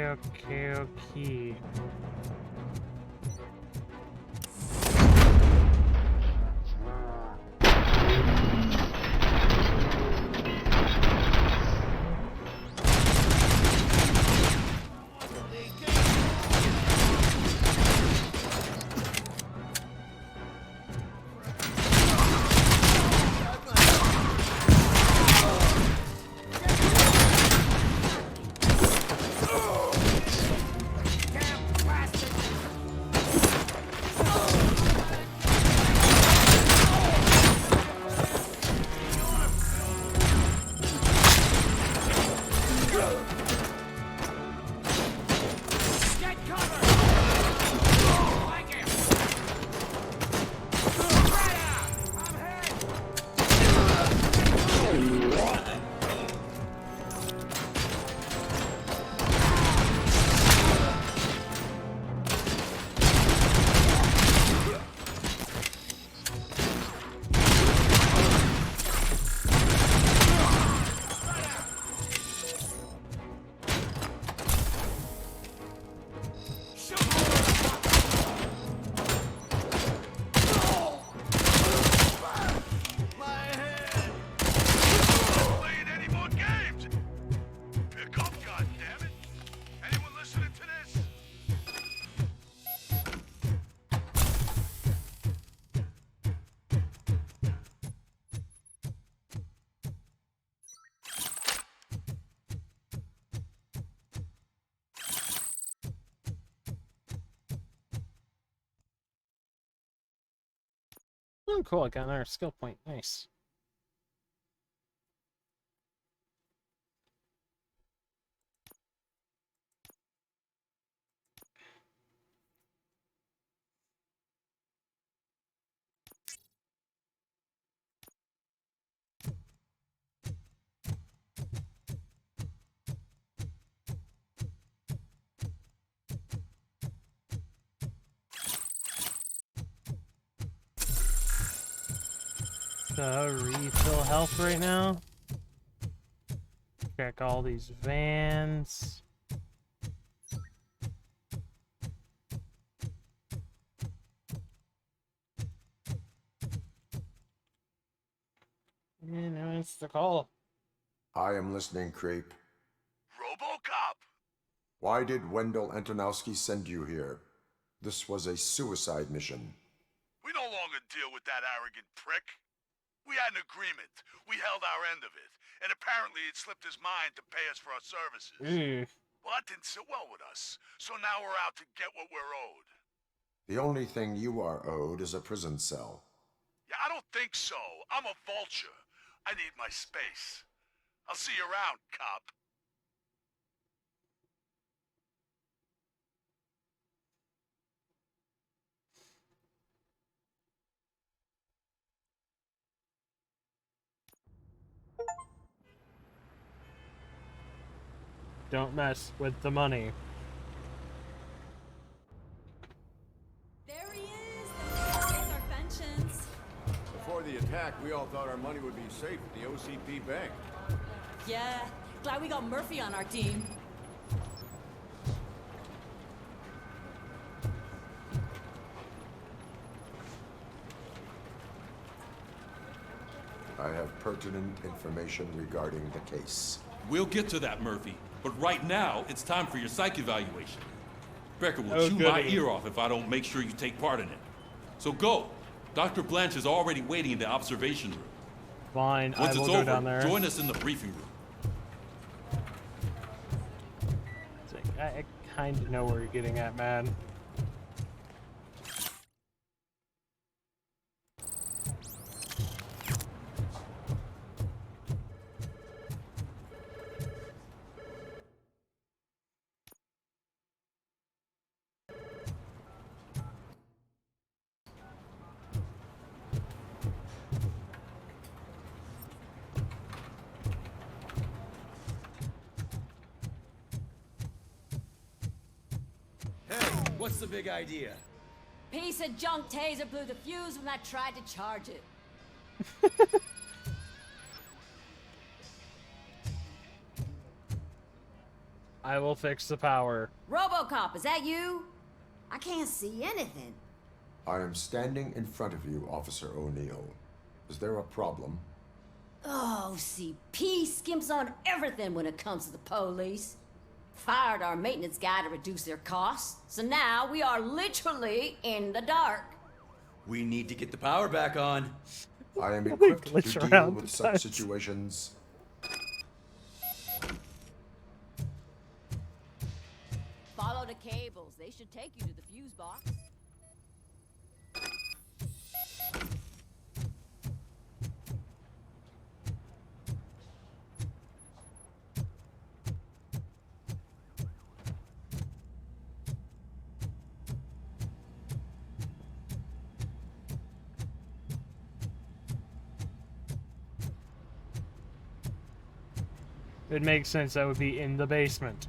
Oh, cool. I got another skill point. Nice. Refill health right now. Check all these vans. And now it's the call. I am listening, creep. Robocop! Why did Wendell Antonowski send you here? This was a suicide mission. We no longer deal with that arrogant prick. We had an agreement. We held our end of it. And apparently it slipped his mind to pay us for our services. Well, that didn't sit well with us. So now we're out to get what we're owed. The only thing you are owed is a prison cell. Yeah, I don't think so. I'm a vulture. I need my space. I'll see you around, cop. Don't mess with the money. There he is! The man our pensions. Before the attack, we all thought our money would be safe at the OCP bank. Yeah, glad we got Murphy on our team. I have pertinent information regarding the case. We'll get to that, Murphy. But right now, it's time for your psych evaluation. Becker will Oh, chew my goody. ear off if I don't make sure you take part in it. So go. Dr. Blanche is already waiting in the observation room. Fine, Once I will it's go over, down there. join us in the briefing room. It's like, I kind of know where you're getting at, man. What's the big idea? Piece of junk taser blew the fuse when I tried to charge it. I will fix the power. Robocop, is that you? I can't see anything. I am standing in front of you, Officer O'Neill. Is there a problem? Oh, OCP skimps on everything when it comes to the police. Fired our maintenance guy to reduce their costs, so now we are literally in the dark. We need to get the power back on. I am equipped to glitch deal around with the such touch. situations. Follow the cables. They should take you to the fuse box. It makes sense that would be in the basement.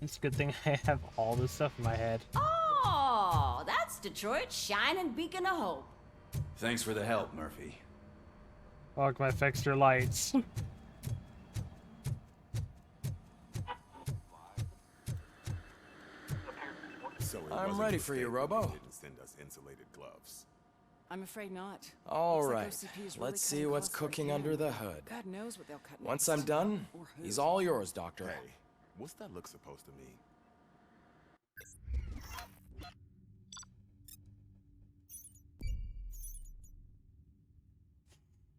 It's a good thing I have all this stuff in my head. Oh, that's Detroit's shining beacon of hope. Thanks for the help, Murphy. Fuck my fixture lights. I'm ready for you, Robo. Didn't send us insulated gloves. I'm afraid not. All Looks like right, OCP is really let's see cutting what's costs right cooking now. under the hood. God knows what they'll cut Once next. I'm done, Or who. he's all yours, Doctor. Hey, what's that look supposed to mean?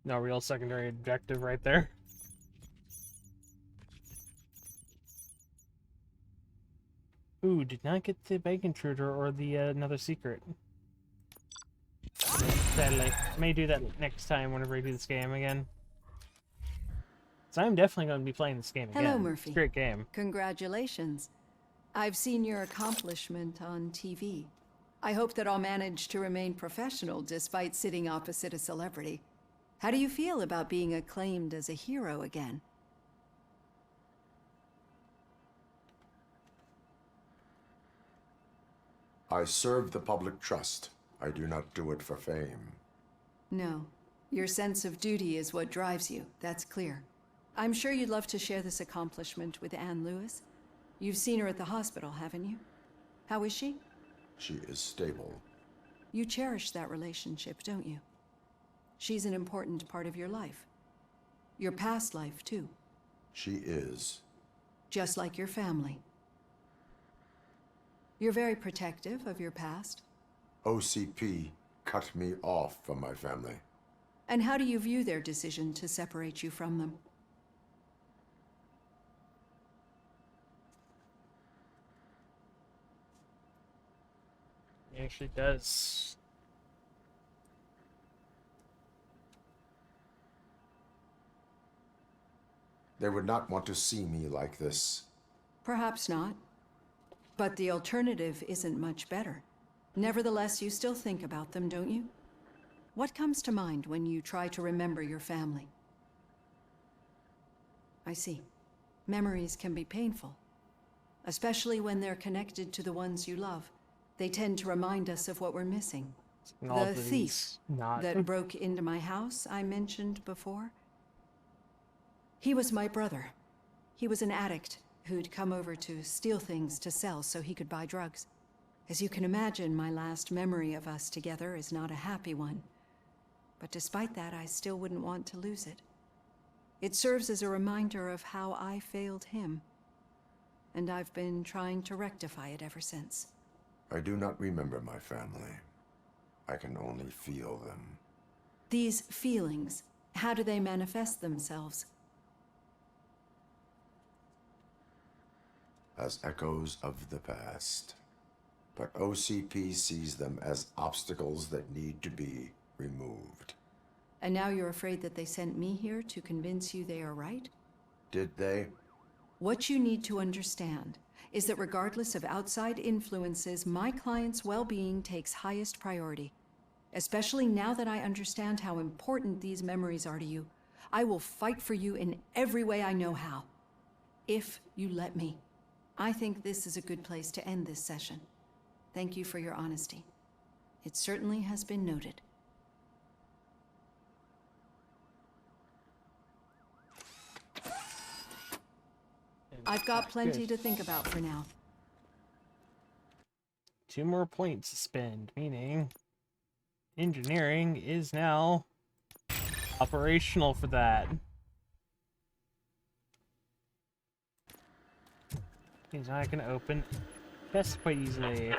No real secondary objective right there. Ooh, did not get the bank intruder or the another secret. Sadly. May do that next time whenever I do this game again. So I'm definitely going to be playing this game again. Hello, Murphy. It's a great game. Congratulations. I've seen your accomplishment on TV. I hope that I'll manage to remain professional despite sitting opposite a celebrity. How do you feel about being acclaimed as a hero again? I serve the public trust. I do not do it for fame. No. Your sense of duty is what drives you. That's clear. I'm sure you'd love to share this accomplishment with Anne Lewis. You've seen her at the hospital, haven't you? How is she? She is stable. You cherish that relationship, don't you? She's an important part of your life. Your past life, too. She is. Just like your family. You're very protective of your past. OCP cut me off from my family. And how do you view their decision to separate you from them? It actually does. They would not want to see me like this. Perhaps not. But the alternative isn't much better. Nevertheless, you still think about them, don't you? What comes to mind when you try to remember your family? I see. Memories can be painful, especially when they're connected to the ones you love. They tend to remind us of what we're missing. The thief that broke into my house I mentioned before. He was my brother. He was an addict who'd come over to steal things to sell so he could buy drugs. As you can imagine, my last memory of us together is not a happy one. But despite that, I still wouldn't want to lose it. It serves as a reminder of how I failed him. And I've been trying to rectify it ever since. I do not remember my family. I can only feel them. These feelings, how do they manifest themselves? As echoes of the past. But OCP sees them as obstacles that need to be removed. And now you're afraid that they sent me here to convince you they are right? Did they? What you need to understand is that regardless of outside influences, my client's well-being takes highest priority. Especially now that I understand how important these memories are to you. I will fight for you in every way I know how. If you let me. I think this is a good place to end this session. Thank you for your honesty. It certainly has been noted. I've got plenty to think about for now. 2 more points to spend, meaning engineering is now operational for that. Means I can open chests quite easily.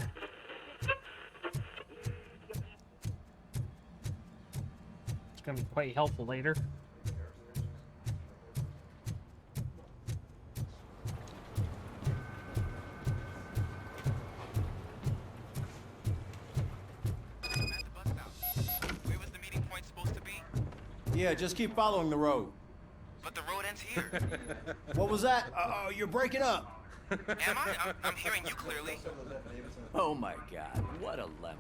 It's gonna be quite helpful later. Yeah, just keep following the road. But the road ends here. What was that? Uh-oh, you're breaking up. Am I? I'm hearing you clearly. Oh my god, what a lemon.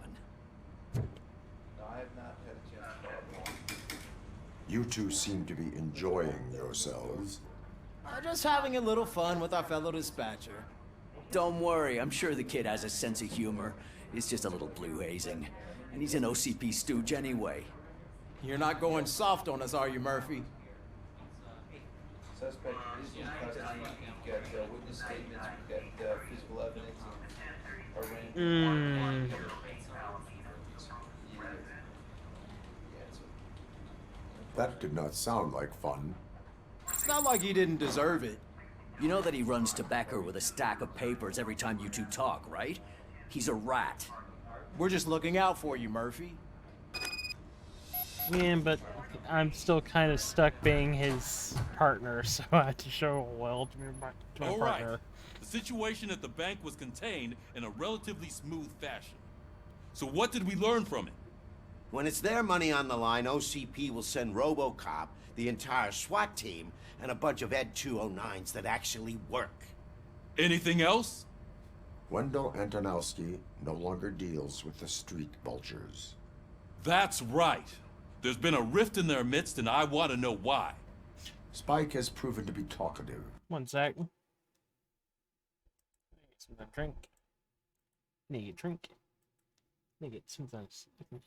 You two seem to be enjoying yourselves. Just having a little fun with our fellow dispatcher. Don't worry, I'm sure the kid has a sense of humor. It's just a little blue hazing. And he's an OCP stooge anyway. You're not going soft on us, are you, Murphy? Suspect is in custody. We've got witness statements. We've got physical evidence. That did not sound like fun. It's not like he didn't deserve it. You know that he runs tobacco with a stack of papers every time you two talk, right? He's a rat. We're just looking out for you, Murphy. Yeah, but I'm still kind of stuck being his partner, so I had to show loyal to my All partner. right. The situation at the bank was contained in a relatively smooth fashion. So what did we learn from it? When it's their money on the line, OCP will send Robocop, the entire SWAT team, and a bunch of Ed 209s that actually work. Anything else? Wendell Antonowski no longer deals with the street vultures. That's right. There's been a rift in their midst, and I want to know why. Spike has proven to be talkative. One sec. Get some drink. Need a drink. Need to get something.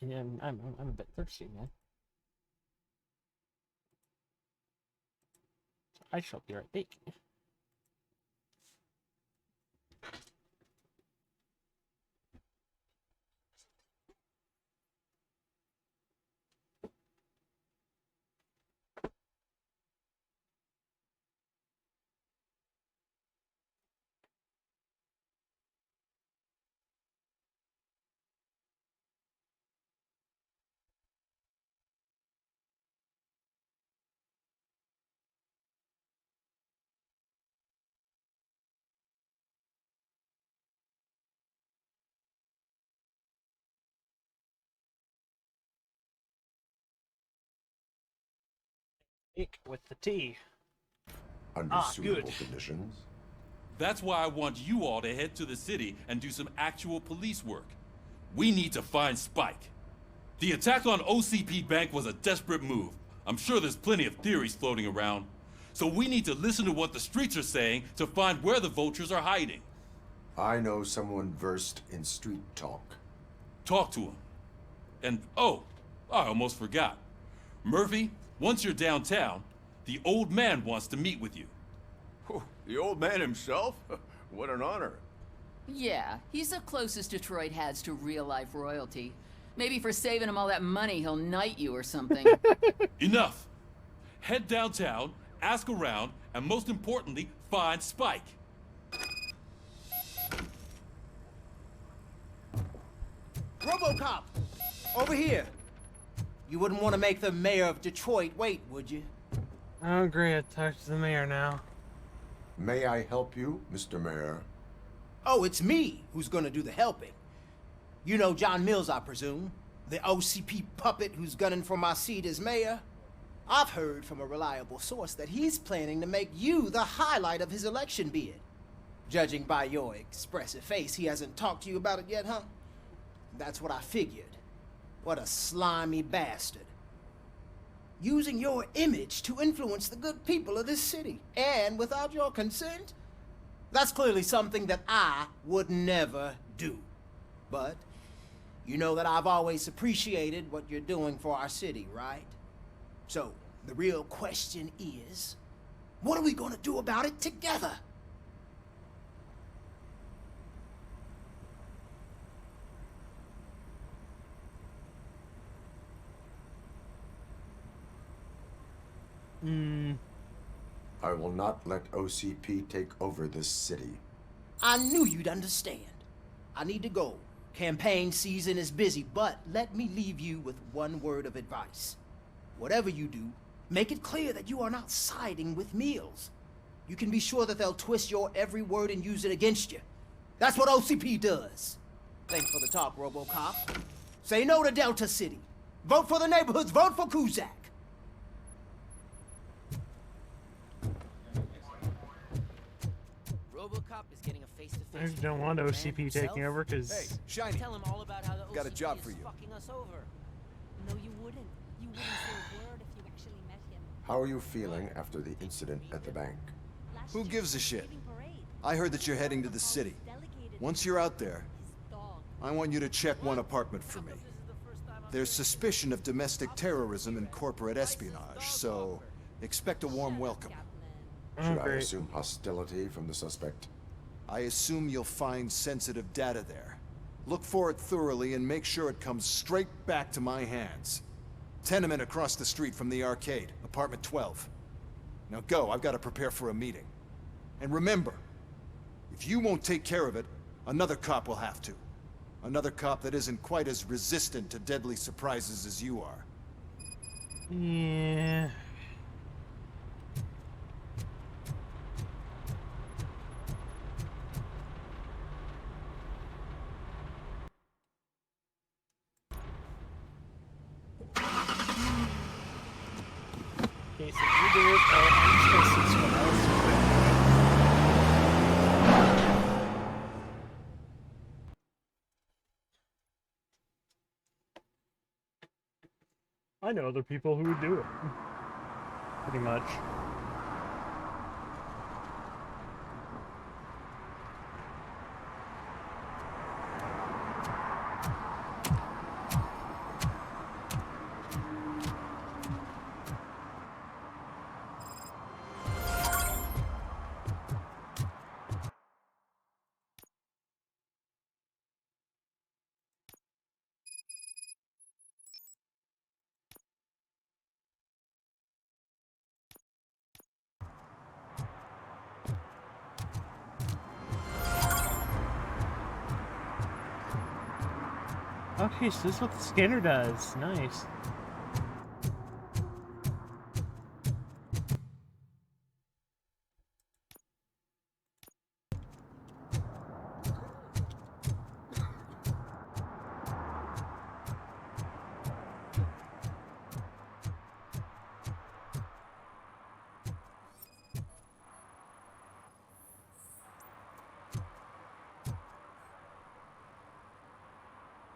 Yeah, I'm a bit thirsty, man. I shall be right back. With the tea. Under suitable conditions. That's why I want you all to head to the city and do some actual police work. We need to find Spike. The attack on OCP Bank was a desperate move. I'm sure there's plenty of theories floating around. So we need to listen to what the streets are saying to find where the vultures are hiding. I know someone versed in street talk. Talk to him. And, oh, I almost forgot. Murphy, once you're downtown, the old man wants to meet with you. Oh, the old man himself? What an honor. Yeah, he's the closest Detroit has to real-life royalty. Maybe for saving him all that money, he'll knight you or something. Enough! Head downtown, ask around, and most importantly, find Spike. Robocop! Over here! You wouldn't want to make the mayor of Detroit wait, would you? I agree. I talked to the mayor now. May I help you, Mr. Mayor? Oh, it's me who's gonna do the helping. You know John Mills, I presume? The OCP puppet who's gunning for my seat as mayor? I've heard from a reliable source that he's planning to make you the highlight of his election bid. Judging by your expressive face, he hasn't talked to you about it yet, huh? That's what I figured. What a slimy bastard. Using your image to influence the good people of this city, and without your consent? That's clearly something that I would never do. But you know that I've always appreciated what you're doing for our city, right? So, the real question is, what are we gonna do about it together? I will not let OCP take over this city. I knew you'd understand. I need to go. Campaign season is busy, but let me leave you with one word of advice. Whatever you do, make it clear that you are not siding with Mills. You can be sure that they'll twist your every word and use it against you. That's what OCP does. Thanks for the talk, Robocop. Say no to Delta City. Vote for the neighborhoods. Vote for Kuzak. Robocop is getting a face-to-face. I just don't want OCP taking over because. Hey, Shiny. Tell him all about how the Got a OCP job is for you. fucking us over. No, you wouldn't. You wouldn't say a word if you actually met him. How are you feeling after the incident at the bank? Who gives a shit? I heard that you're heading to the city. Once you're out there, I want you to check one apartment for me. There's suspicion of domestic terrorism and corporate espionage, so expect a warm welcome. Should I assume hostility from the suspect? I assume you'll find sensitive data there. Look for it thoroughly and make sure it comes straight back to my hands. Tenement across the street from the arcade, apartment 12. Now go, I've got to prepare for a meeting. And remember, if you won't take care of it, another cop will have to. Another cop that isn't quite as resistant to deadly surprises as you are. Yeah. Okay, so you do it, I'm just gonna see someone else. I know other people who would do it. Pretty much. Okay, so this is what the scanner does. Nice.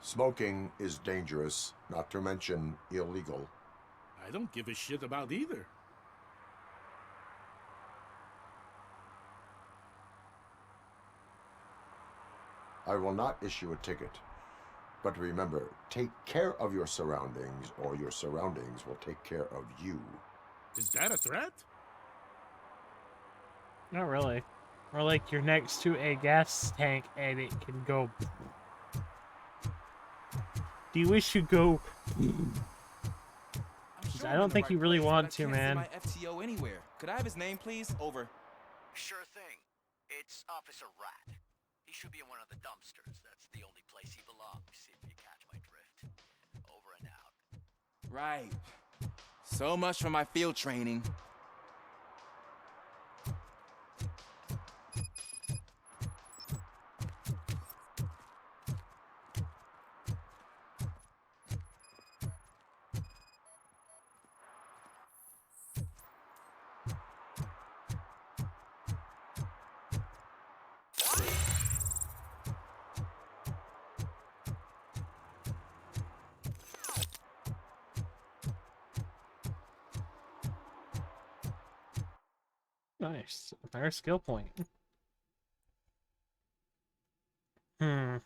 Smoking is dangerous, not to mention illegal. I don't give a shit about either. I will not issue a ticket. But remember, take care of your surroundings, or your surroundings will take care of you. Is that a threat? Not really. Or like you're next to a gas tank and it can go. Do you wish you go? I don't think you really want to, man. My FTO anywhere. Could I have his name, please? Over. Sure thing. It's Officer Rat. He should be in one of the dumpsters. That's the only place he belongs, if you catch my drift. Over and out. Right. So much for my field training. Nice. Higher skill point. What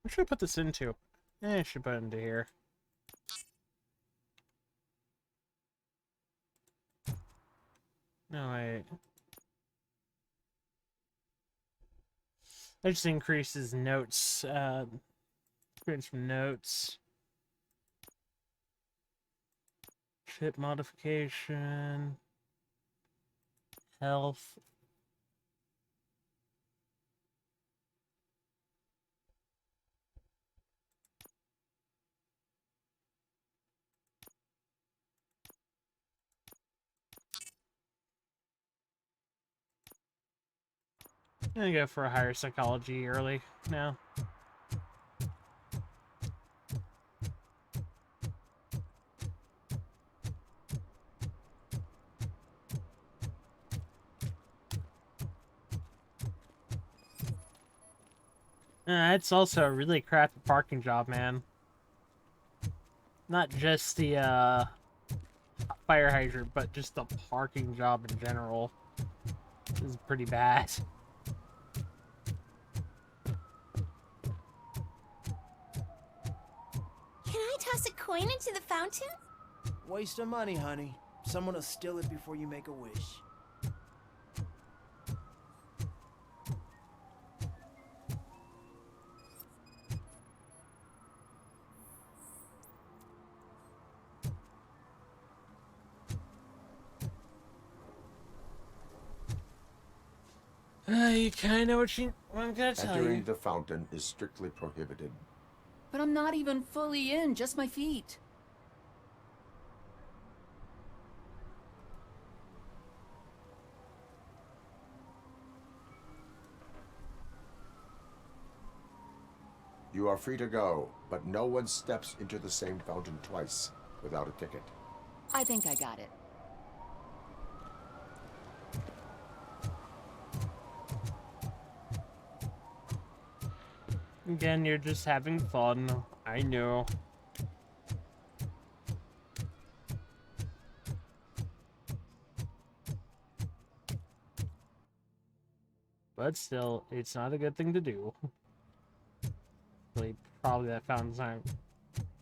should I put this into? I should put it into here. No, wait. That just increases notes. Creates from notes. Chip modification. Health. I'm gonna go for a higher psychology early now. It's also a really crappy parking job, man. Not just the fire hydrant, but just the parking job in general. This is pretty bad. toss a coin into the fountain? Waste of money, honey. Someone will steal it before you make a wish. You kind of know what I'm gonna tell Entering you. the fountain is strictly prohibited. But I'm not even fully in, just my feet. You are free to go, but no one steps into the same fountain twice without a ticket. I think I got it. Again, you're just having fun. I know. But still, it's not a good thing to do. Really, probably that fountain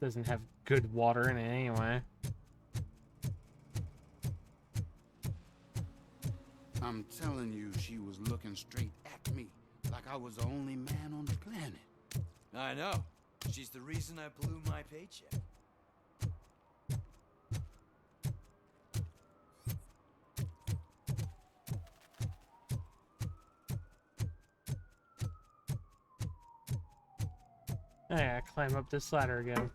doesn't have good water in it anyway. I'm telling you, she was looking straight at me, like I was the only man on the planet. I know. She's the reason I blew my paycheck. I gotta climb up this ladder again.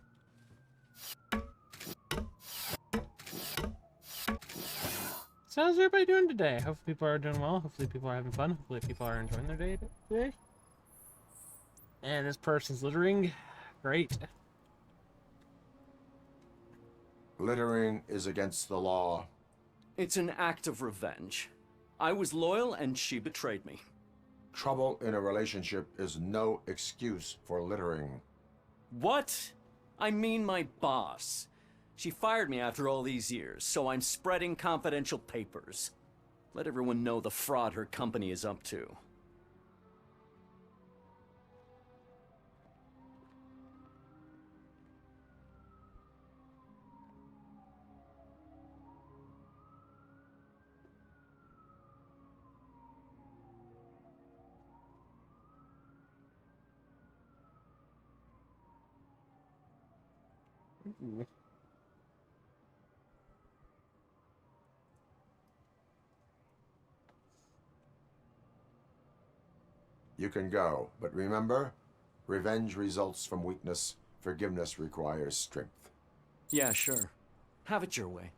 So how's everybody doing today? Hopefully people are doing well. Hopefully people are having fun. Hopefully people are enjoying their day today. And this person's littering. Great. Littering is against the law. It's an act of revenge. I was loyal and she betrayed me. Trouble in a relationship is no excuse for littering. What? I mean my boss. She fired me after all these years, so I'm spreading confidential papers. Let everyone know the fraud her company is up to. You can go, but remember, revenge results from weakness. Forgiveness requires strength. Yeah, sure. Have it your way.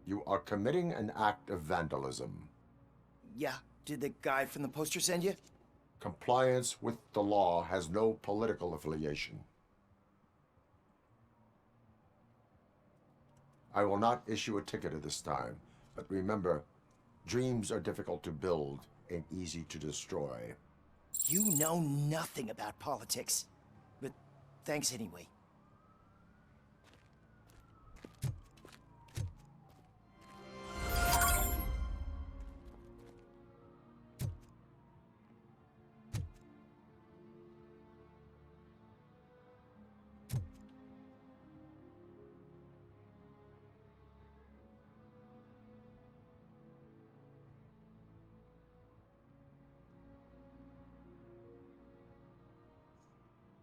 You are committing an act of vandalism. Yeah, did the guy from the poster send you? Compliance with the law has no political affiliation. I will not issue a ticket at this time, but remember, dreams are difficult to build and easy to destroy. You know nothing about politics, but thanks anyway.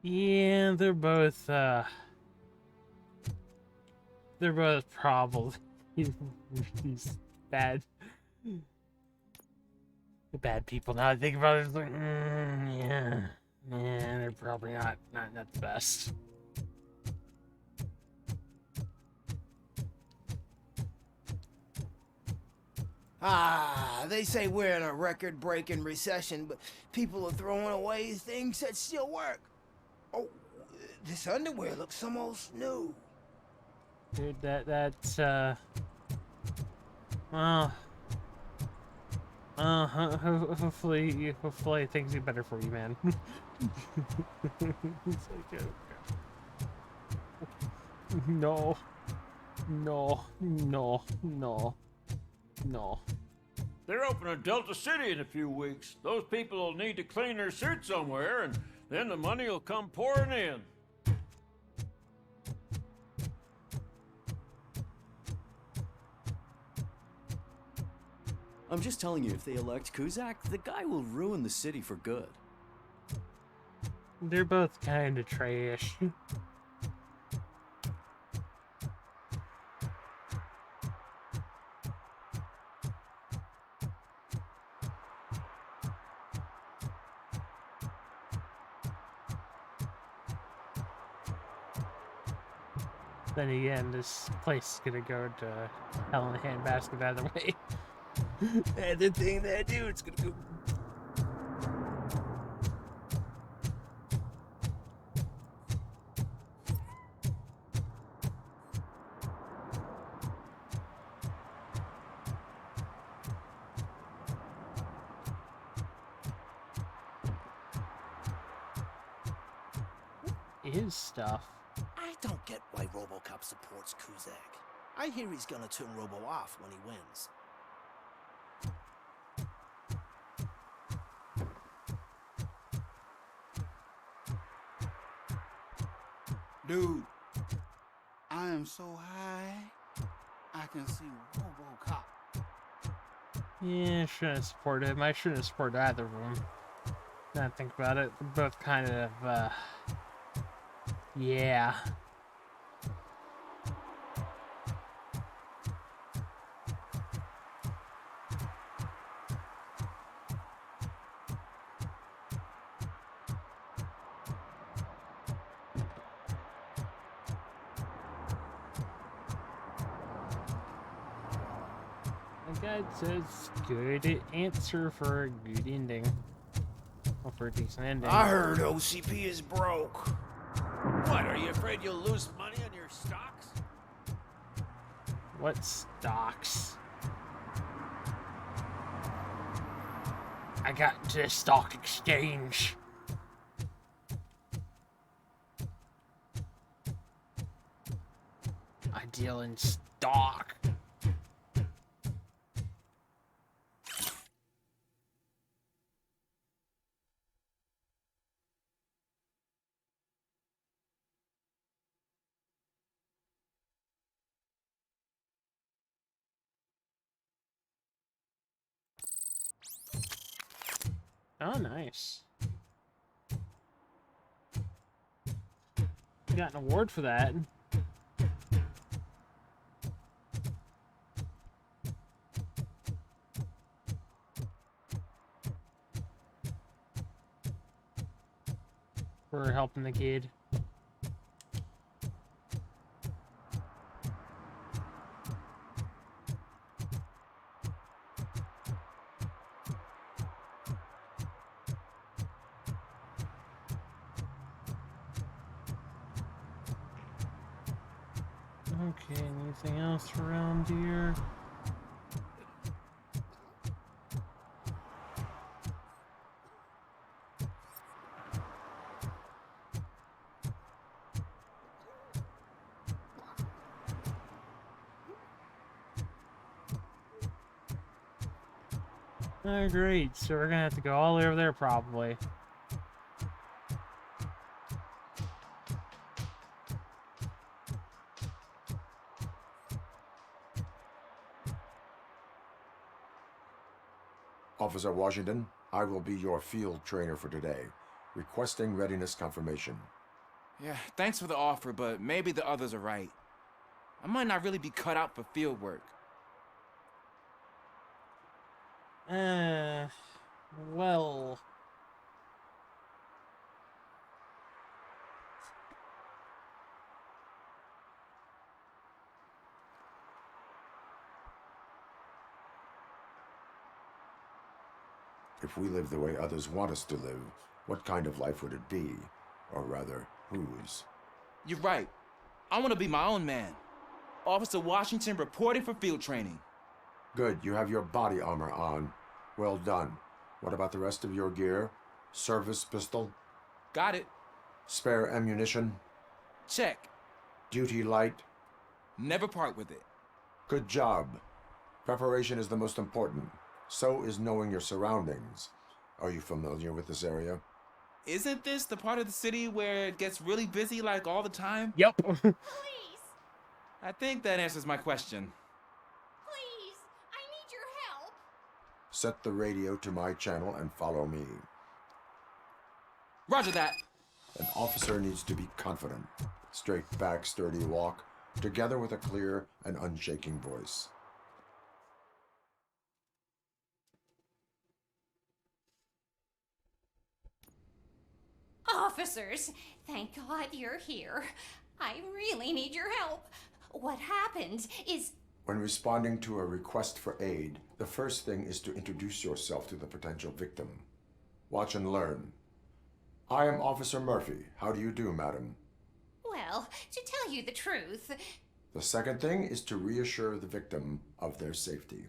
Yeah, they're both probably these bad people. Now I think about it, it's like, yeah, they're probably not the best. Ah, they say we're in a record-breaking recession, but people are throwing away things that still work. Oh, this underwear looks almost new. Dude, well, hopefully things get better for you, man. It's like, no, no, no, no, no. They're opening Delta City in a few weeks. Those people will need to clean their suit somewhere, and then the money will come pouring in. I'm just telling you, if they elect Kuzak, the guy will ruin the city for good. They're both kind of trash. Then again, this place is gonna go to hell in a handbasket either way. And the thing they do, it's gonna go. His stuff. I don't get why Robocop supports Kuzak. I hear he's gonna turn Robo off when he wins. Dude, I am so high, I can see Robocop. Yeah, I shouldn't have supported him. I shouldn't have supported either of them. Now I think about it, they're both kind of, yeah. The guy says good answer for a good ending. Or for a decent ending. I heard OCP is broke. What, are you afraid you'll lose money on your stocks? What stocks? I got to the stock exchange. I deal in stock. Oh, nice. Got an award for that. For helping the kid. Okay, anything else around here? Oh, great. So we're gonna have to go all the way over there, probably. Officer Washington, I will be your field trainer for today. Requesting readiness confirmation. Yeah, thanks for the offer, but maybe the others are right. I might not really be cut out for field work. Well... If we live the way others want us to live, what kind of life would it be? Or rather, whose? You're right. I want to be my own man. Officer Washington reporting for field training. Good, you have your body armor on. Well done. What about the rest of your gear? Service pistol? Got it. Spare ammunition? Check. Duty light? Never part with it. Good job. Preparation is the most important. So is knowing your surroundings. Are you familiar with this area? Isn't this the part of the city where it gets really busy like all the time? Yep. Please, I think that answers my question. please, I need your help. Set the radio to my channel and follow me. Roger that. An officer needs to be confident. Straight back, sturdy walk, together with a clear and unshaking voice. Officers, thank God you're here. I really need your help. What happened is... When responding to a request for aid, the first thing is to introduce yourself to the potential victim. Watch and learn. I am Officer Murphy. How do you do, madam? Well, to tell you the truth... The second thing is to reassure the victim of their safety.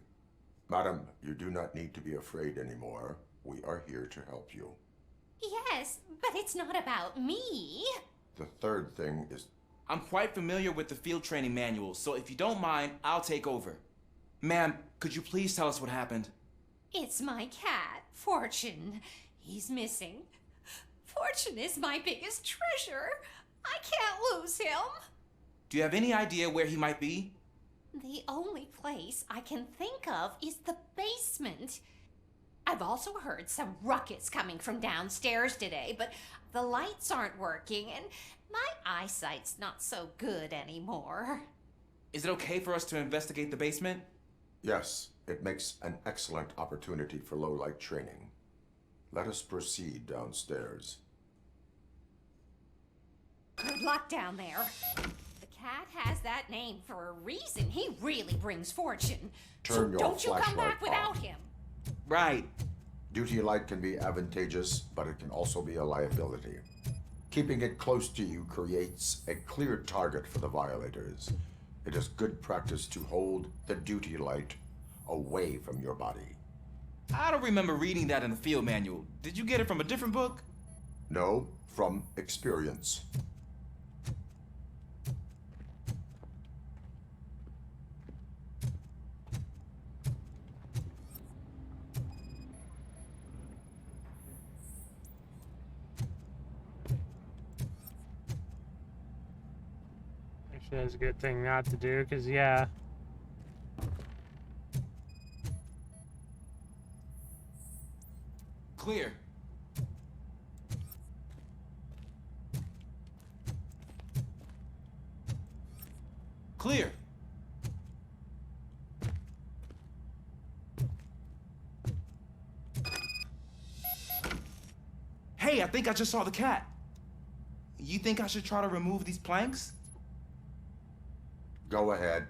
Madam, you do not need to be afraid anymore. We are here to help you. Yes, but it's not about me. The third thing is... I'm quite familiar with the field training manual, so if you don't mind, I'll take over. Ma'am, could you please tell us what happened? It's my cat, Fortune. He's missing. Fortune is my biggest treasure. I can't lose him. Do you have any idea where he might be? The only place I can think of is the basement. I've also heard some ruckus coming from downstairs today, but the lights aren't working and my eyesight's not so good anymore. Is it okay for us to investigate the basement? Yes, it makes an excellent opportunity for low-light training. Let us proceed downstairs. Good luck down there. The cat has that name for a reason. He really brings fortune. Turn your don't you come back flashlight without on. him. Right. Duty light can be advantageous, but it can also be a liability. Keeping it close to you creates a clear target for the violators. It is good practice to hold the duty light away from your body. I don't remember reading that in the field manual. Did you get it from a different book? No, from experience. Actually, that's a good thing not to do, because, yeah. Clear. Clear. Hey, I think I just saw the cat. You think I should try to remove these planks? Go ahead.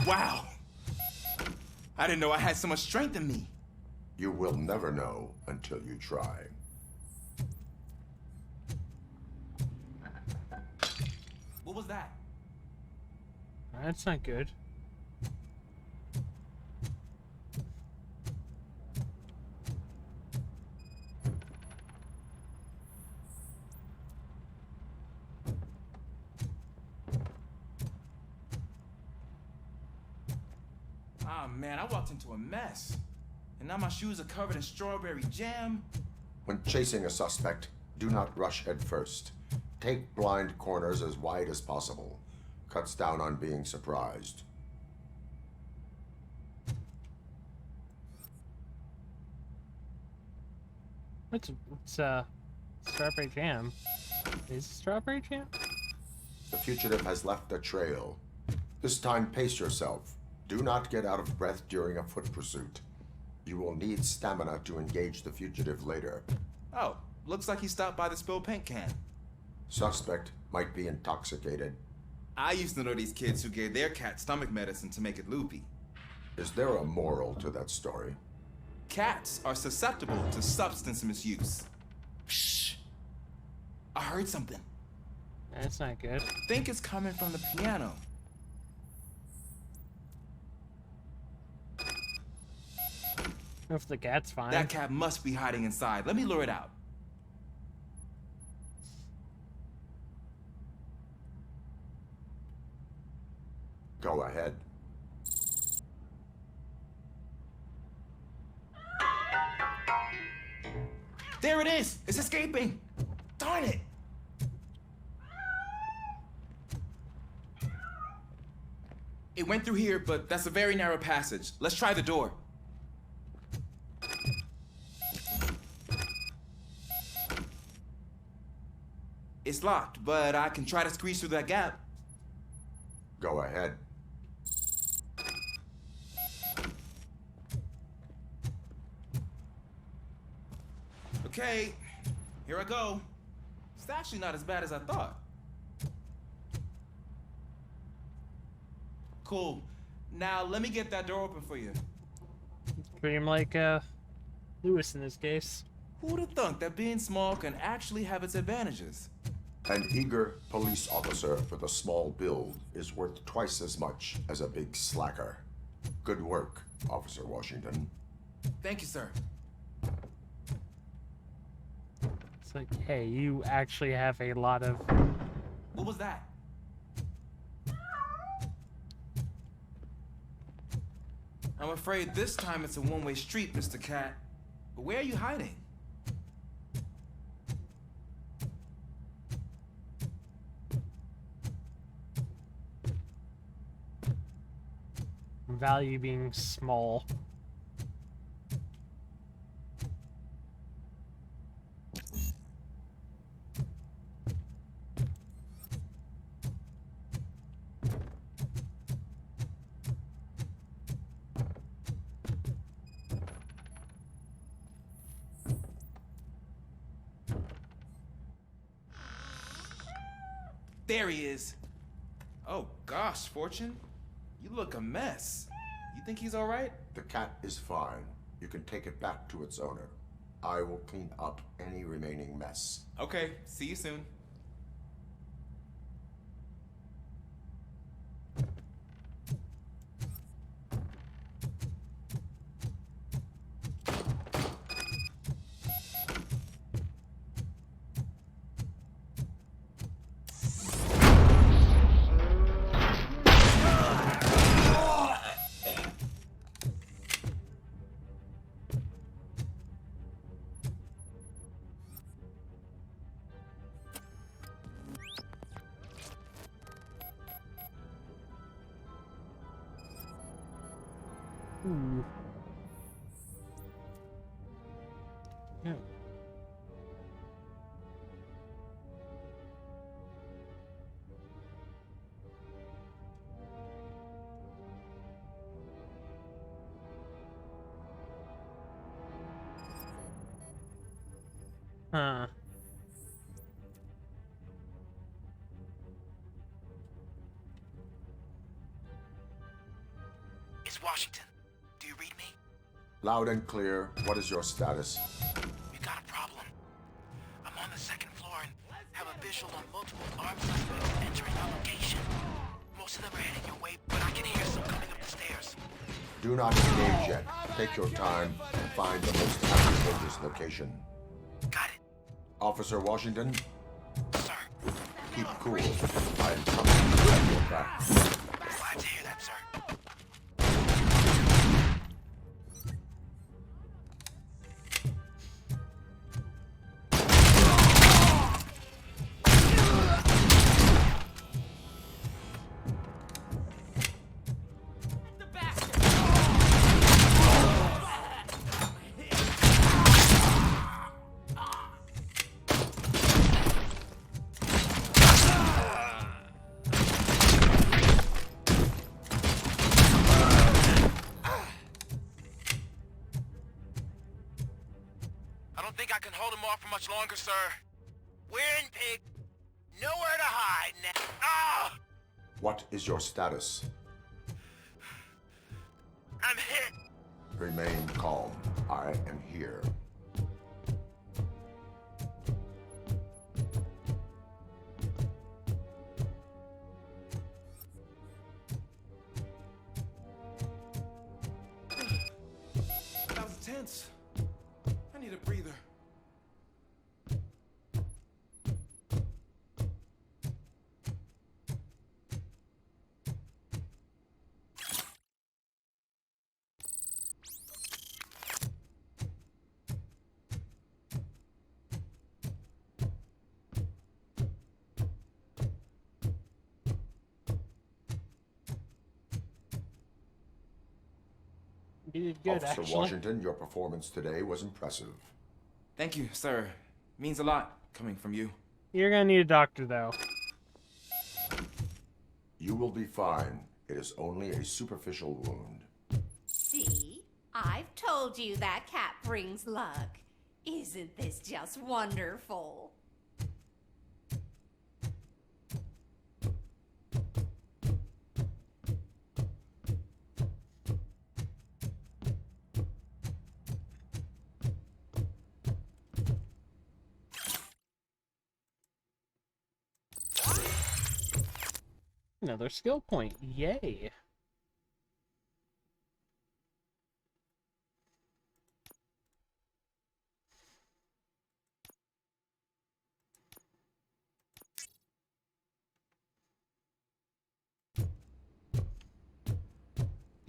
Wow. I didn't know I had so much strength in me. You will never know until you try. What was that? That's not good. Ah, man, I walked into a mess. And now my shoes are covered in strawberry jam. When chasing a suspect, do not rush head first. Take blind corners as wide as possible. Cuts down on being surprised. What's strawberry jam? Is it strawberry jam? The fugitive has left a trail. This time, pace yourself. Do not get out of breath during a foot pursuit. You will need stamina to engage the fugitive later. Oh, looks like he stopped by the spilled paint can. Suspect might be intoxicated. I used to know these kids who gave their cat stomach medicine to make it loopy. Is there a moral to that story? Cats are susceptible to substance misuse. Shh. I heard something. That's not good. I think it's coming from the piano. If the cat's fine. That cat must be hiding inside. Let me lure it out. Go ahead. There it is! It's escaping! Darn it! It went through here, but that's a very narrow passage. Let's try the door. It's locked, but I can try to squeeze through that gap. Go ahead. Okay, here I go. It's actually not as bad as I thought. Cool. Now let me get that door open for you. Pretty like Lewis in this case. Who would have thunk that being small can actually have its advantages? An eager police officer with a small build is worth twice as much as a big slacker. Good work, Officer Washington. Thank you, sir. It's like, hey, you actually have a lot of... What was that? I'm afraid this time it's a one-way street, Mr. Cat. But where are you hiding? Value being small. There he is. Oh gosh, Fortune. You look a mess. You think he's all right? The cat is fine. You can take it back to its owner. I will clean up any remaining mess. Okay, see you soon. Ooh. Yeah. Huh. It's Washington. Do you read me? Loud and clear. What is your status? We got a problem. I'm on the second floor and have a visual on multiple armed suspects entering our location. Most of them are heading your way, but I can hear some coming up the stairs. Do not engage yet. Take your time and find the most advantageous location. Got it. Officer Washington? Sir. Keep cool. I am coming to get your back. Glad to hear that, sir. Much longer, sir. We're in, pig. Nowhere to hide now. Ah! What is your status? I'm hit. Remain calm. I am here. That was tense. I need a breather. You did good, Officer actually. Washington, your performance today was impressive. Thank you, sir. Means a lot coming from you. You're gonna need a doctor, though. You will be fine. It is only a superficial wound. See? I've told you that cat brings luck. Isn't this just wonderful? Another skill point. Yay.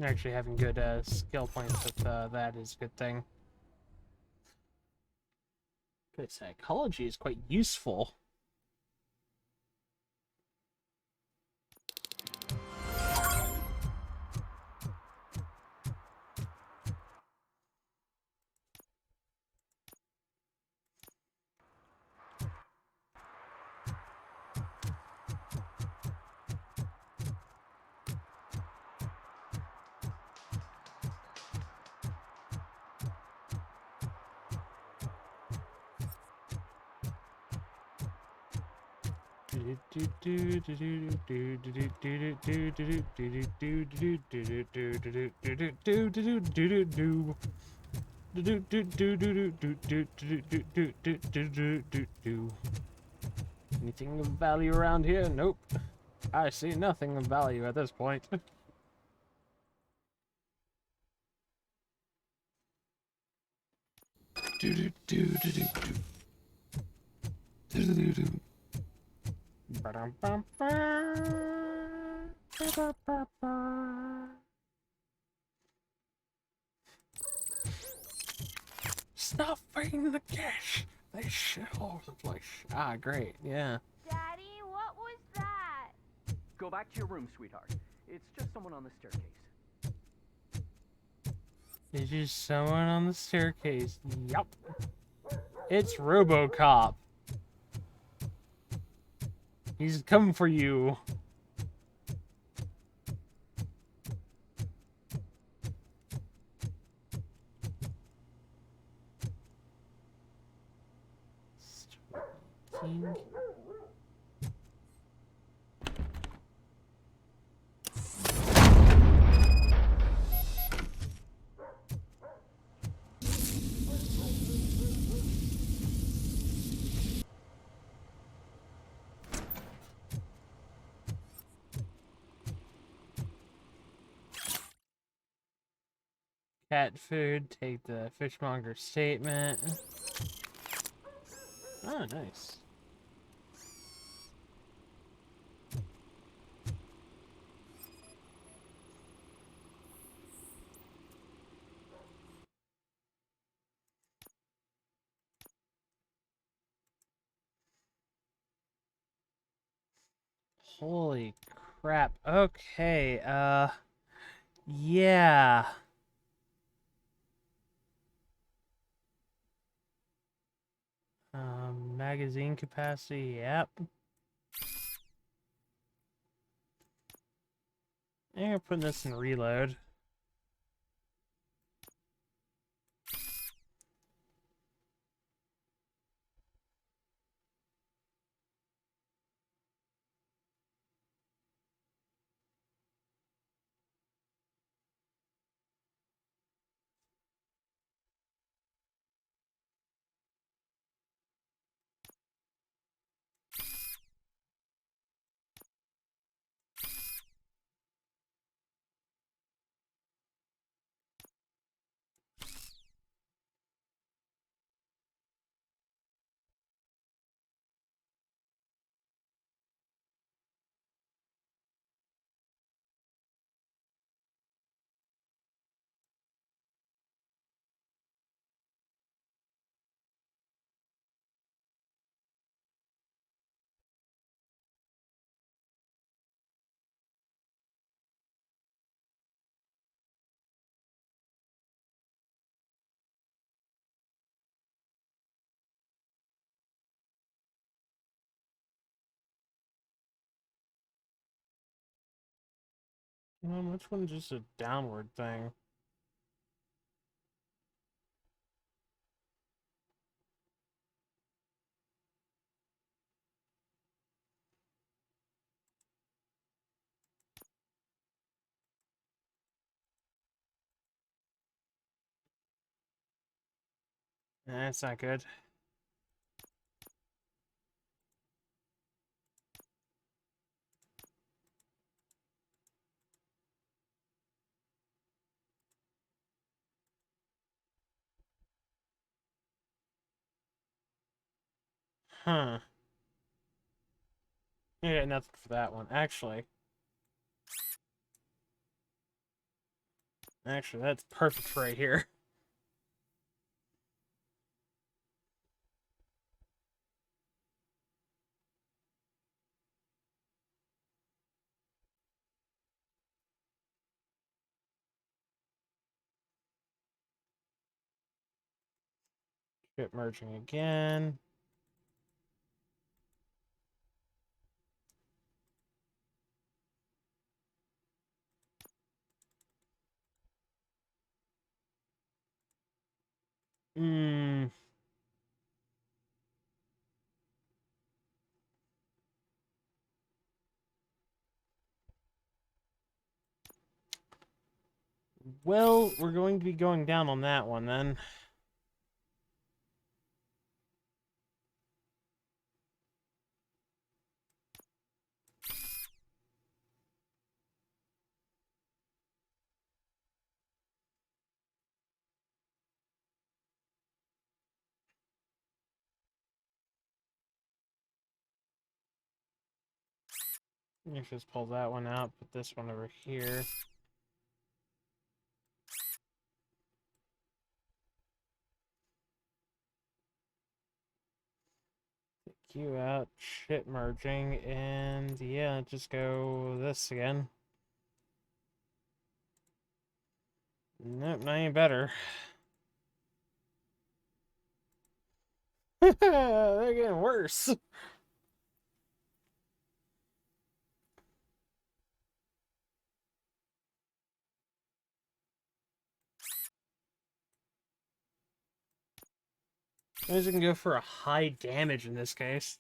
Actually, having good skill points with that is a good thing. Good psychology is quite useful. Anything of value around here? Nope. I see nothing of value at this point. Stop feeding the cash! They shit all over the place. Ah, great, yeah. Daddy, what was that? Go back to your room, sweetheart. It's just someone on the staircase. It's just someone on the staircase. Yup. It's Robocop. He's coming for you. Cat food, take the fishmonger statement. Oh, nice. Holy crap. Okay, yeah. Magazine capacity, yep. I'm gonna put this in reload. Which one's just a downward thing? That's not good. Huh. Yeah, nothing for that one. Actually, that's perfect right here. Ship merging again. Hmm. Well, we're going to be going down on that one then. Let's just pull that one out, put this one over here. Take you out, ship merging, and yeah, just go this again. Nope, not any better. They're getting worse. I was gonna go for a high damage in this case.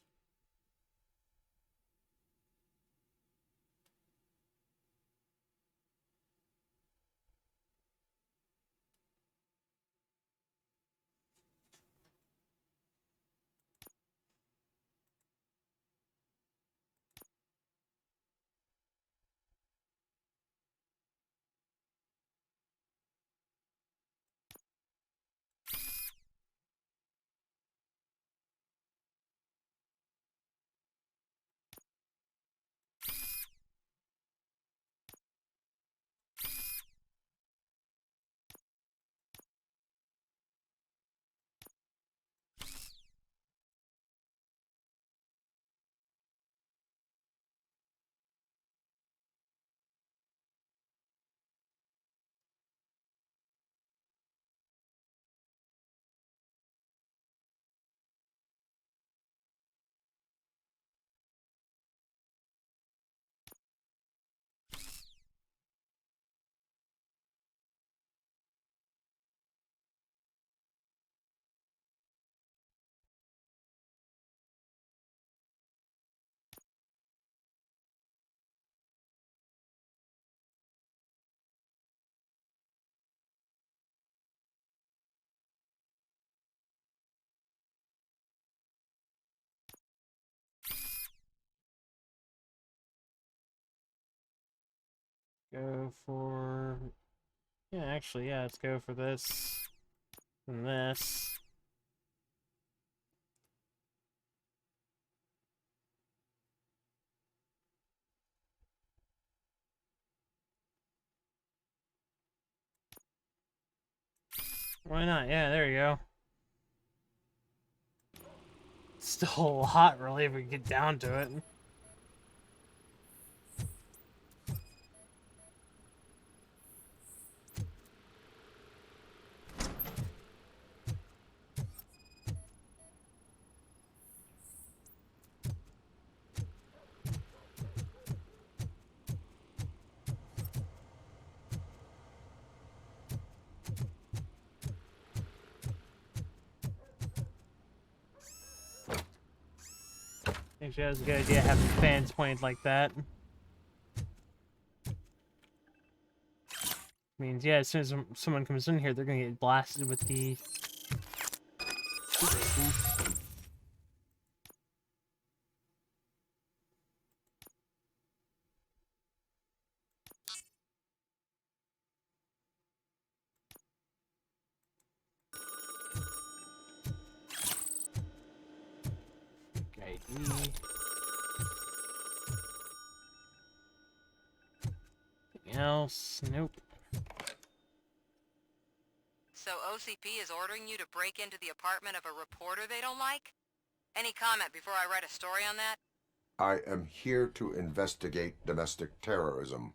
Go for... Yeah, actually, yeah, let's go for this and this. Why not? Yeah, there you go. Still a lot, really, if we get down to it. Actually, that was a good idea having fans pointed like that. Means, yeah, as soon as someone comes in here, they're gonna get blasted with the... Okay. Anything else? Nope. So OCP is ordering you to break into the apartment of a reporter they don't like? Any comment before I write a story on that? I am here to investigate domestic terrorism.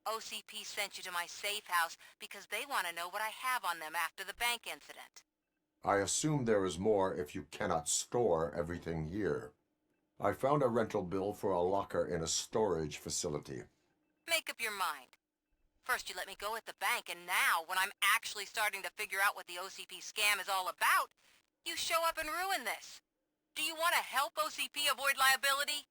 OCP sent you to my safe house because they want to know what I have on them after the bank incident. I assume there is more if you cannot store everything here. I found a rental bill for a locker in a storage facility. Make up your mind. First you let me go at the bank, and now, when I'm actually starting to figure out what the OCP scam is all about, you show up and ruin this. Do you want to help OCP avoid liability?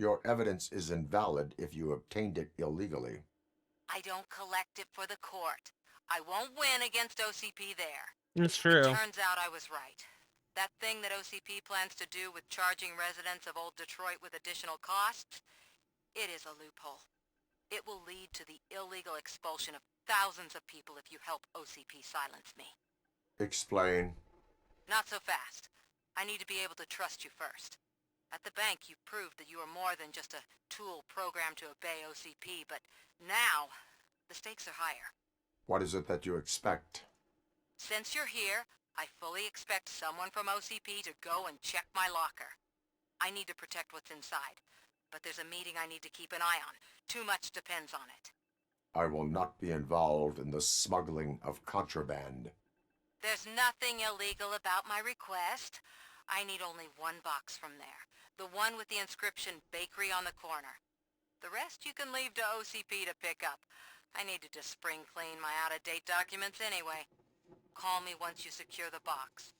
Your evidence is invalid if you obtained it illegally. I don't collect it for the court. I won't win against OCP there. It's true. It turns out I was right. That thing that OCP plans to do with charging residents of Old Detroit with additional costs, it is a loophole. It will lead to the illegal expulsion of thousands of people if you help OCP silence me. Explain. Not so fast. I need to be able to trust you first. At the bank, you proved that you are more than just a tool programmed to obey OCP, but now, the stakes are higher. What is it that you expect? Since you're here, I fully expect someone from OCP to go and check my locker. I need to protect what's inside, but there's a meeting I need to keep an eye on. Too much depends on it. I will not be involved in the smuggling of contraband. There's nothing illegal about my request. I need only one box from there. The one with the inscription Bakery on the corner. The rest you can leave to OCP to pick up. I needed to spring clean my out-of-date documents anyway. Call me once you secure the box.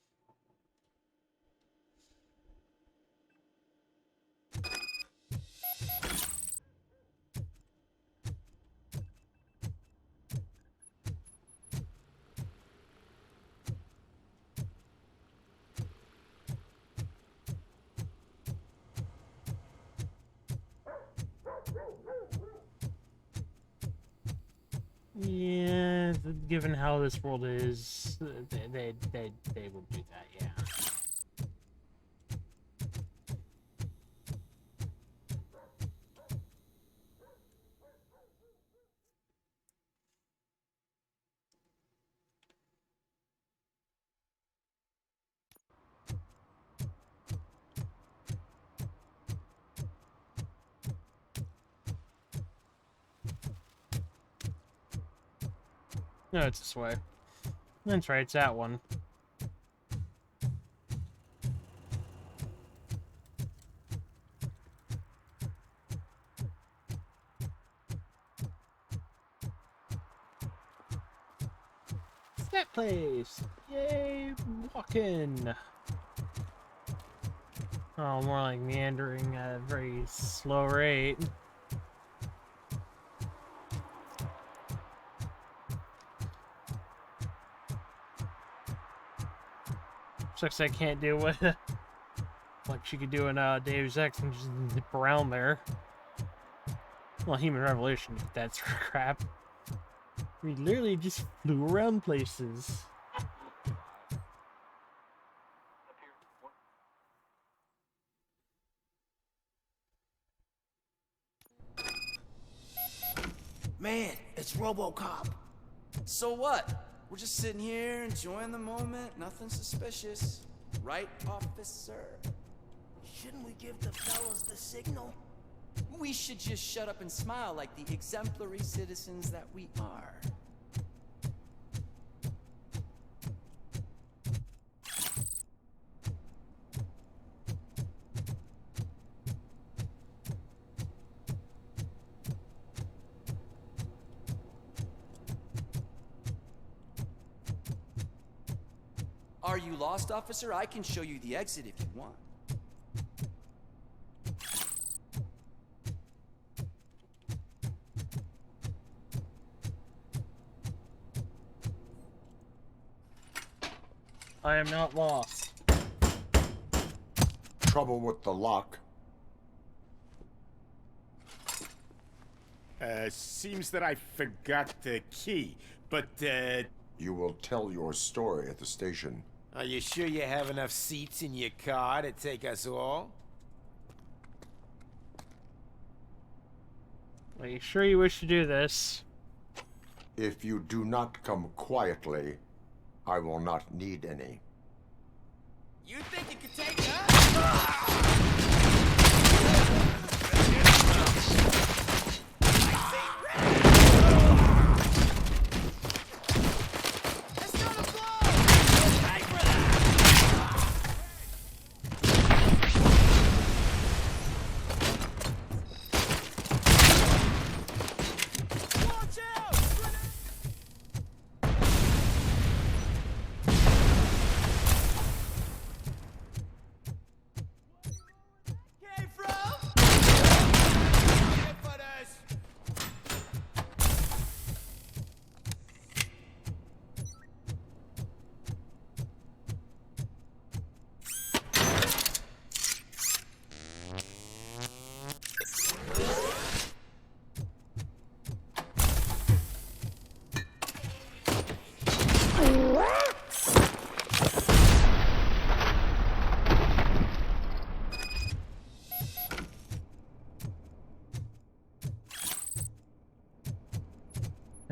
Yeah, given how this world is, they would do that, yeah. No, it's this way. That's right, it's that one. It's that place! Yay, walking! Oh, more like meandering at a very slow rate. Sucks I can't do what like she could do in Deus Ex and just zip around there. Well, Human Revolution did that sort of crap. We literally just flew around places. Man, it's Robocop. So what? We're just sitting here enjoying the moment, nothing suspicious. Right, officer? Shouldn't we give the fellas the signal? we should just shut up and smile like the exemplary citizens that we are. Are you lost, officer? I can show you the exit if you want. I am not lost. Trouble with the lock. Seems that I forgot the key, but, You will tell your story at the station. Are you sure you have enough seats in your car to take us all? Are you sure you wish to do this? If you do not come quietly, I will not need any. You think you can take us?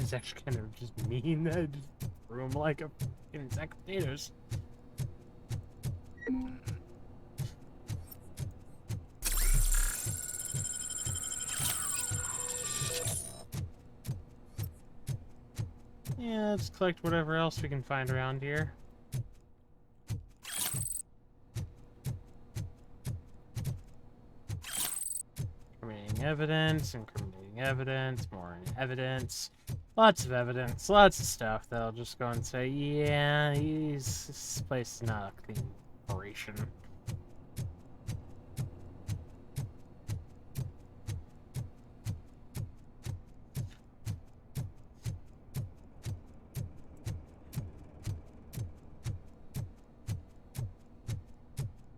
It's actually kind of just mean that I just threw him like a fucking sack of potatoes. Yeah, let's collect whatever else we can find around here. Incriminating evidence, more evidence. Lots of evidence, lots of stuff that'll just go and say, yeah, this place is not a clean operation.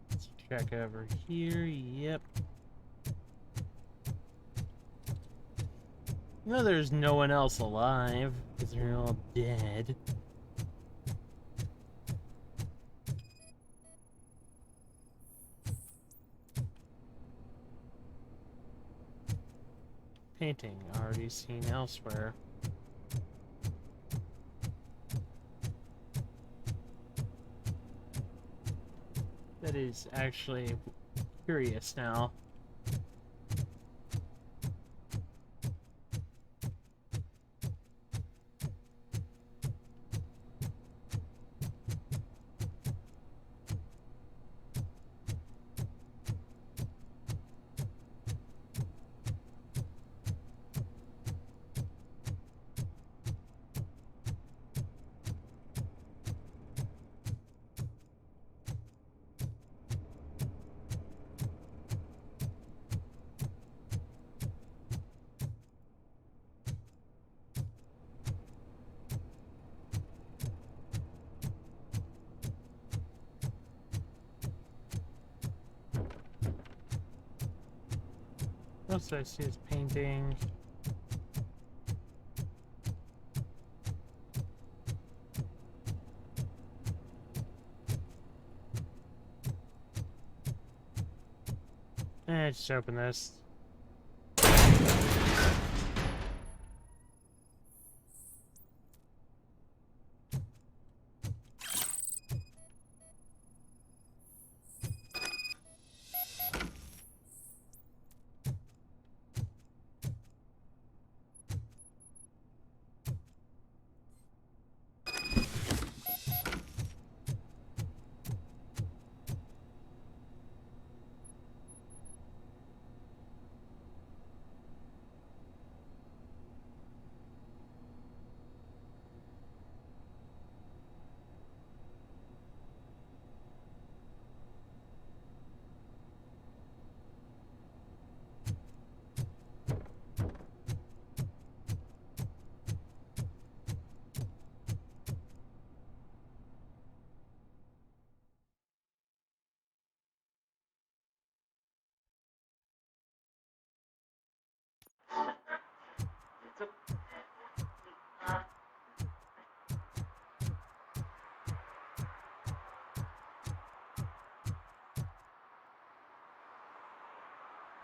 Let's check over here, yep. No, there's no one else alive, because they're all dead. Painting, already seen elsewhere. That is actually curious now. What else do I see as painting? Just open this.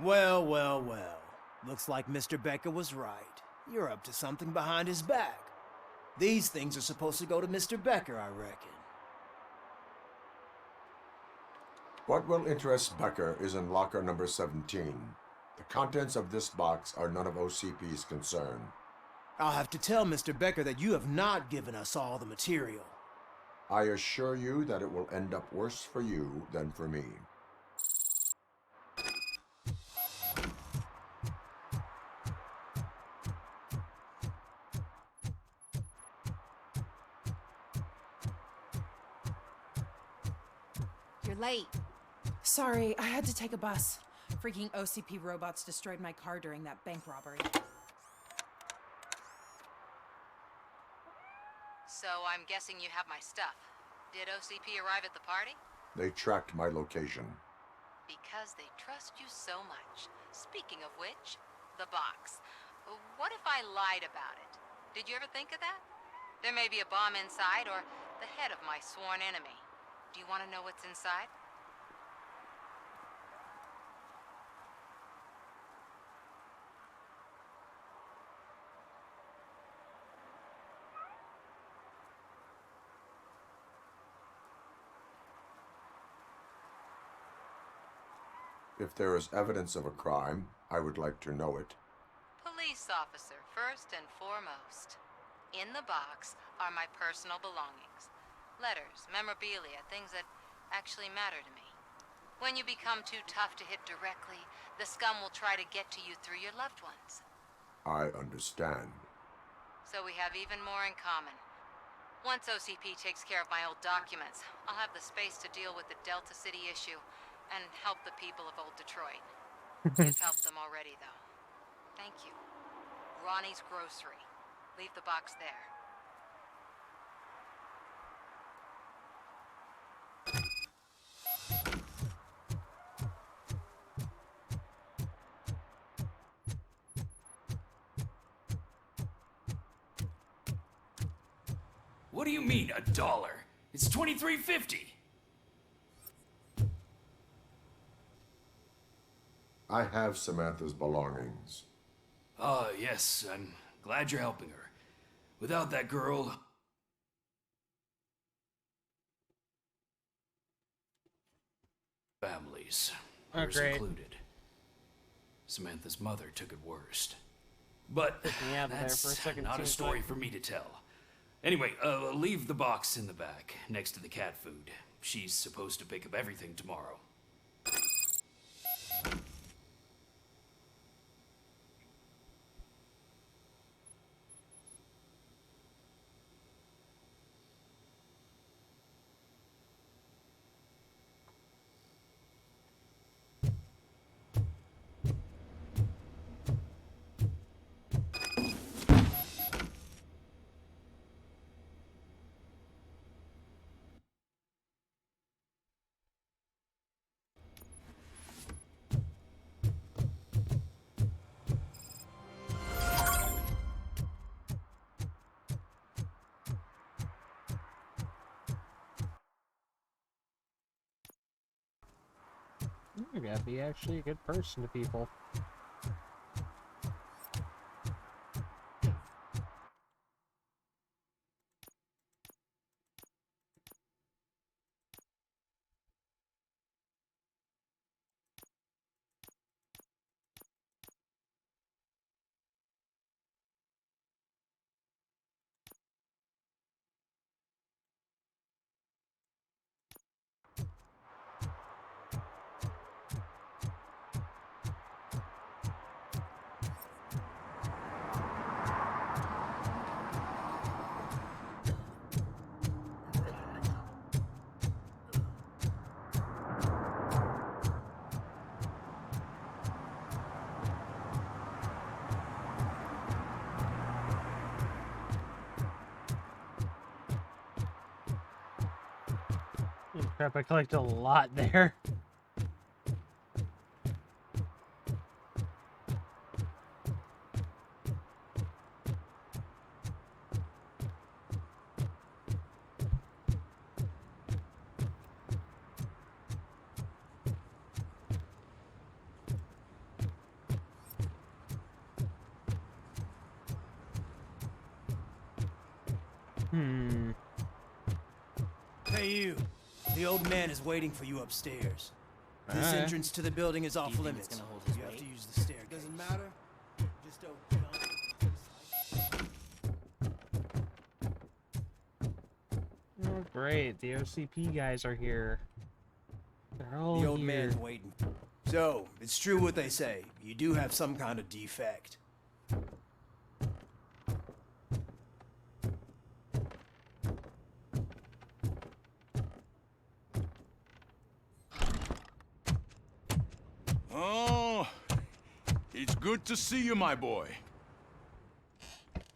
Well, well, well. Looks like Mr. Becker was right. You're up to something behind his back. These things are supposed to go to Mr. Becker, I reckon. What will interest Becker is in locker number 17. The contents of this box are none of OCP's concern. I'll have to tell Mr. Becker that you have not given us all the material. I assure you that it will end up worse for you than for me. You're late. Sorry, I had to take a bus. Freaking OCP robots destroyed my car during that bank robbery. So I'm guessing you have my stuff. Did OCP arrive at the party? They tracked my location. Because they trust you so much. Speaking of which, the box. What if I lied about it? Did you ever think of that? There may be a bomb inside or the head of my sworn enemy. Do you want to know what's inside? If there is evidence of a crime, I would like to know it. Police officer, first and foremost. In the box are my personal belongings. Letters, memorabilia, things that actually matter to me. When you become too tough to hit directly, the scum will try to get to you through your loved ones. I understand. So we have even more in common. Once OCP takes care of my old documents, I'll have the space to deal with the Delta City issue and help the people of Old Detroit. You've helped them already, though. Thank you. Ronnie's Grocery. Leave the box there. What do you mean, $1? It's $23.50. I have Samantha's belongings. Ah, yes, I'm glad you're helping her. Without that girl... Families, hers great. included. Samantha's mother took it worst. But me out of there that's for a second, not a seems story like. for me to tell. Anyway, leave the box in the back, next to the cat food. She's supposed to pick up everything tomorrow. You gotta be actually a good person to people. Holy crap, I collected a lot there. Hey, you. The old man is waiting for you upstairs. This Alright. entrance to the building is off limits. gonna hold his You have weight? to use the stair. Doesn't matter. Just open up. Oh, great. The OCP guys are here. They're all The old here. man's waiting. So, it's true what they say. You do have some kind of defect. Oh, it's good to see you, my boy.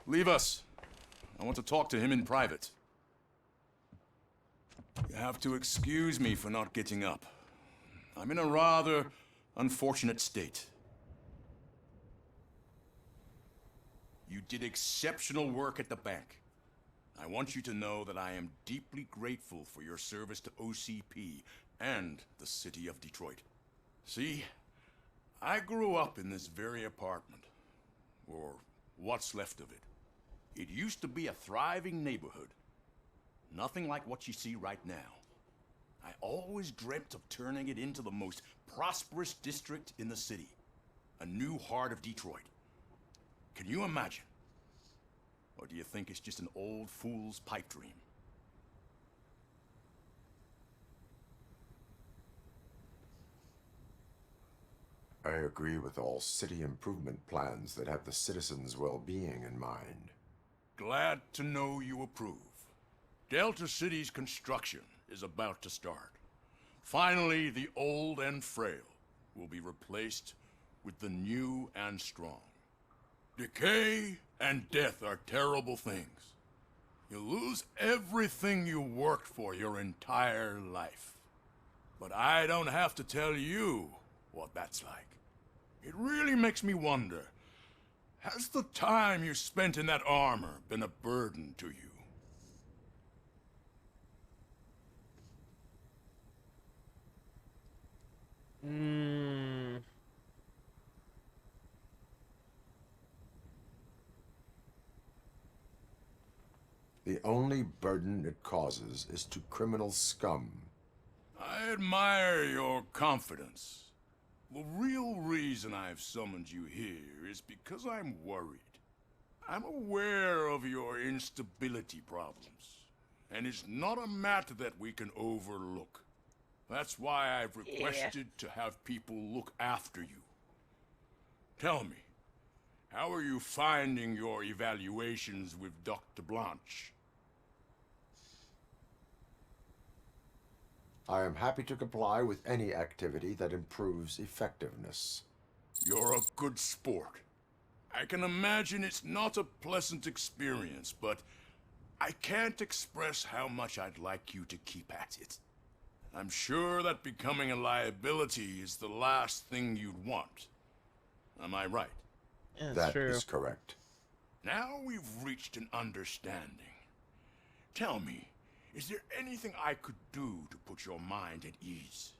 Leave us. I want to talk to him in private. You have to excuse me for not getting up. I'm in a rather unfortunate state. You did exceptional work at the bank. I want you to know that I am deeply grateful for your service to OCP and the city of Detroit. See, I grew up in this very apartment, or what's left of it. It used to be a thriving neighborhood. Nothing like what you see right now. I always dreamt of turning it into the most prosperous district in the city. A new heart of Detroit. Can you imagine? Or do you think it's just an old fool's pipe dream? I agree with all city improvement plans that have the citizens' well-being in mind. Glad to know you approve. Delta City's construction is about to start. Finally, the old and frail will be replaced with the new and strong. Decay and death are terrible things. You lose everything you worked for your entire life. But I don't have to tell you what that's like. It really makes me wonder, has the time you spent in that armor been a burden to you? The only burden it causes is to criminal scum. I admire your confidence. The real reason I've summoned you here is because I'm worried. I'm aware of your instability problems, and it's not a matter that we can overlook. That's why I've requested to have people look after you. Tell me, how are you finding your evaluations with Dr. Blanche? I am happy to comply with any activity that improves effectiveness. You're a good sport. I can imagine it's not a pleasant experience, but I can't express how much I'd like you to keep at it. I'm sure that becoming a liability is the last thing you'd want. Am I right? That is correct. Now we've reached an understanding. Tell me, is there anything I could do to put your mind at ease?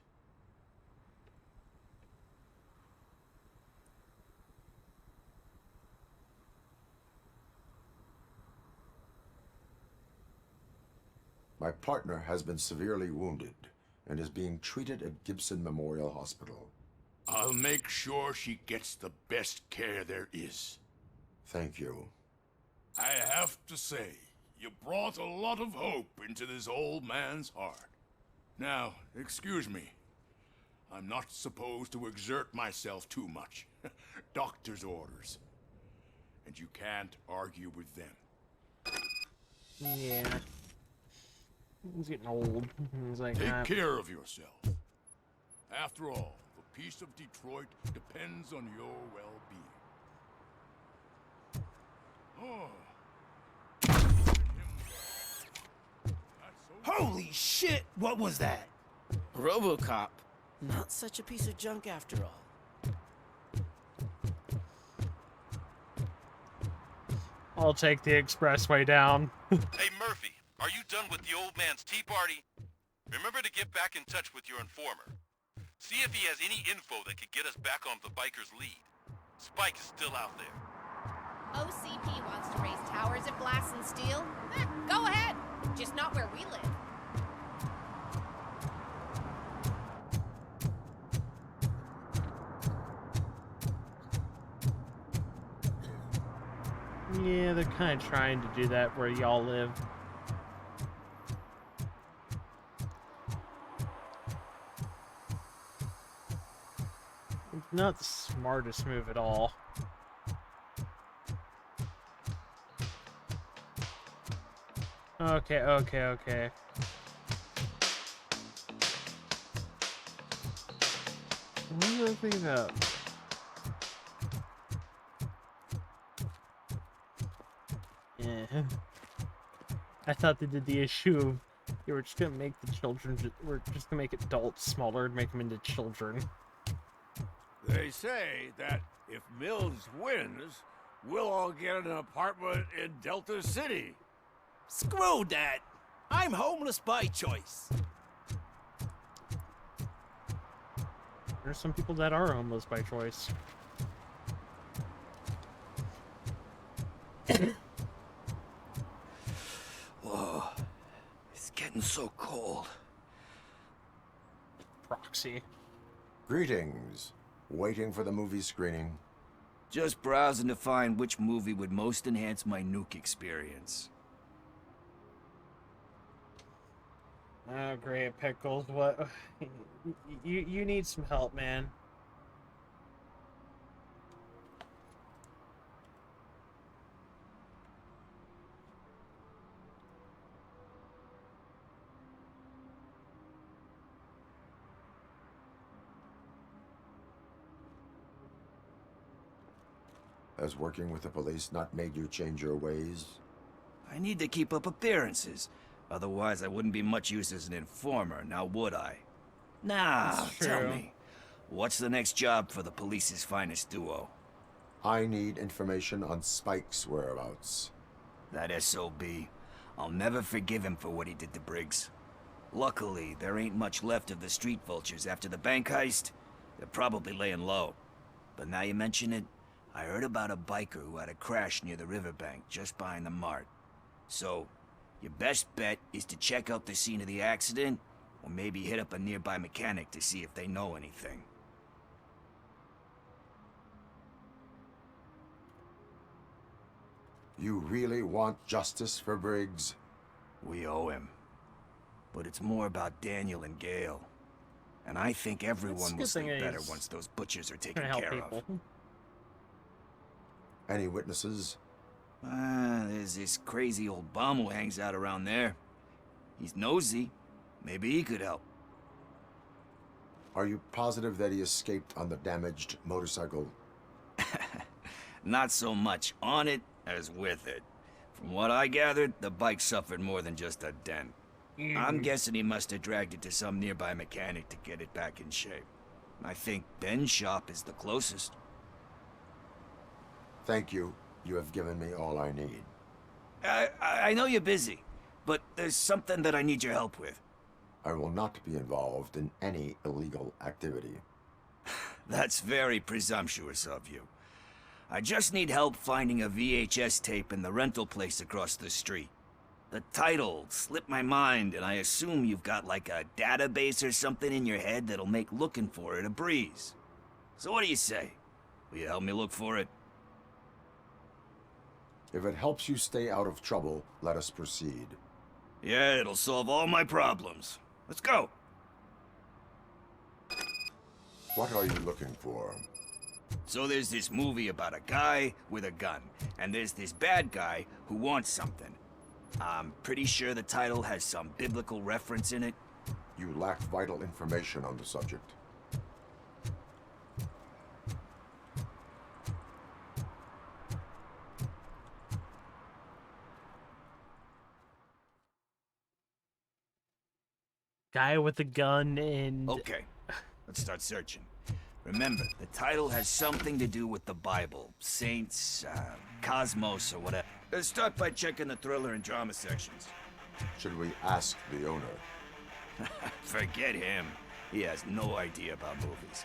My partner has been severely wounded and is being treated at Gibson Memorial Hospital. I'll make sure she gets the best care there is. Thank you. I have to say, you brought a lot of hope into this old man's heart. Now, excuse me. I'm not supposed to exert myself too much. Doctor's orders. And you can't argue with them. Yeah. He's getting old. He's like, Take care of yourself. After all, the peace of Detroit depends on your well-being. Oh. Holy shit! What was that? Robocop. Not such a piece of junk after all. I'll take the expressway down. Hey, Murphy, are you done with the old man's tea party? Remember to get back in touch with your informer. See if he has any info that could get us back on the biker's lead. Spike is still out there. OCP wants to raise towers of glass and steel? Go ahead. Just not where we live. Yeah, they're kind of trying to do that where y'all live. It's not the smartest move at all. Okay. What was I thinking about? Yeah. I thought they did the issue of they were just gonna make the children, we're just gonna make adults smaller and make them into children. They say that if Mills wins, we'll all get an apartment in Delta City. Screw that! I'm homeless by choice. There's some people that are homeless by choice. Whoa, it's getting so cold. Proxy. Greetings. Waiting for the movie screening. Just browsing to find which movie would most enhance my nuke experience. Oh, great, Pickles. What? You need some help, man. Has working with the police not made you change your ways? I need to keep up appearances. Otherwise, I wouldn't be much use as an informer, now would I? Now, tell me, what's the next job for the police's finest duo? I need information on Spike's whereabouts. That SOB. I'll never forgive him for what he did to Briggs. Luckily, there ain't much left of the street vultures after the bank heist. They're probably laying low. But now you mention it, I heard about a biker who had a crash near the riverbank just behind the mart. So, your best bet is to check out the scene of the accident, or maybe hit up a nearby mechanic to see if they know anything. You really want justice for Briggs? We owe him. But it's more about Daniel and Gale. And I think everyone will sleep better once those butchers are taken care of. Any witnesses? There's this crazy old bum who hangs out around there. He's nosy. Maybe he could help. Are you positive that he escaped on the damaged motorcycle? Not so much on it as with it. From what I gathered, the bike suffered more than just a dent. I'm guessing he must have dragged it to some nearby mechanic to get it back in shape. I think Ben's shop is the closest. Thank you. You have given me all I need. I know you're busy, but there's something that I need your help with. I will not be involved in any illegal activity. That's very presumptuous of you. I just need help finding a VHS tape in the rental place across the street. The title slipped my mind, and I assume you've got like a database or something in your head that'll make looking for it a breeze. So what do you say? Will you help me look for it? If it helps you stay out of trouble, let us proceed. Yeah, it'll solve all my problems. Let's go. What are you looking for? So there's this movie about a guy with a gun, and there's this bad guy who wants something. I'm pretty sure the title has some biblical reference in it. You lack vital information on the subject. Guy with a gun and... Okay, let's start searching. Remember, the title has something to do with the Bible, saints, cosmos, or whatever. Let's start by checking the thriller and drama sections. Should we ask the owner? Forget him. He has no idea about movies.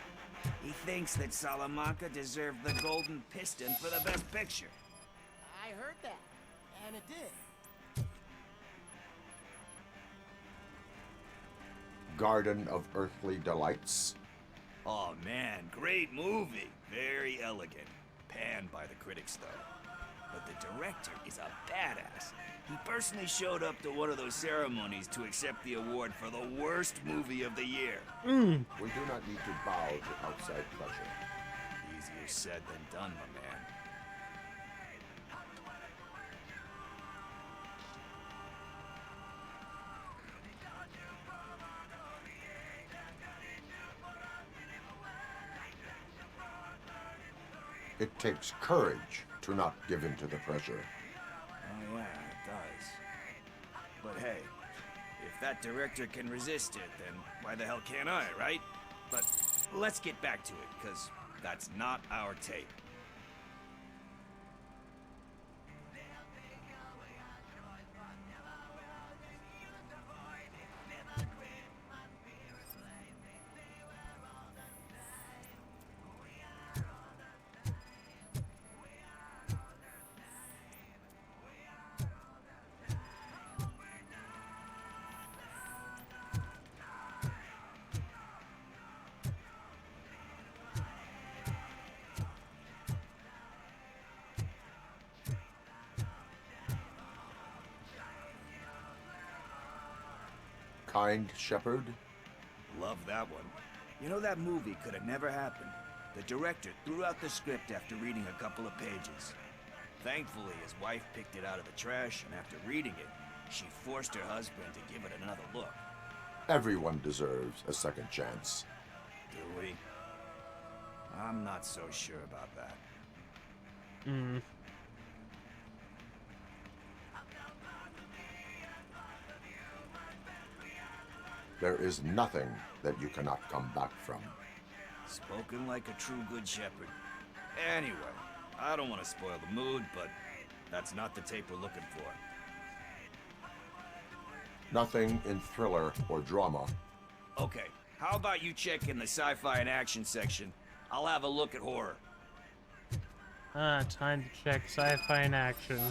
He thinks that Salamanca deserved the Golden Piston for the best picture. I heard that. And it did. Garden of Earthly Delights. Oh man, great movie. Very elegant. Panned by the critics though. But the director is a badass. He personally showed up to one of those ceremonies to accept the award for the worst movie of the year. We do not need to bow to outside pressure. Easier said than done, my man. It takes courage to not give in to the pressure. Oh yeah, it does. But hey, if that director can resist it, then why the hell can't I, right? But let's get back to it, because that's not our tape. Kind Shepherd. Love that one. You know, that movie could have never happened. The director threw out the script after reading a couple of pages. Thankfully, his wife picked it out of the trash, and after reading it, she forced her husband to give it another look. Everyone deserves a second chance. Do we? I'm not so sure about that. There is nothing that you cannot come back from. Spoken like a true good shepherd. Anyway, I don't want to spoil the mood, but that's not the tape we're looking for. Nothing in thriller or drama. Okay, how about you check in the sci-fi and action section? I'll have a look at horror. Time to check sci-fi in action.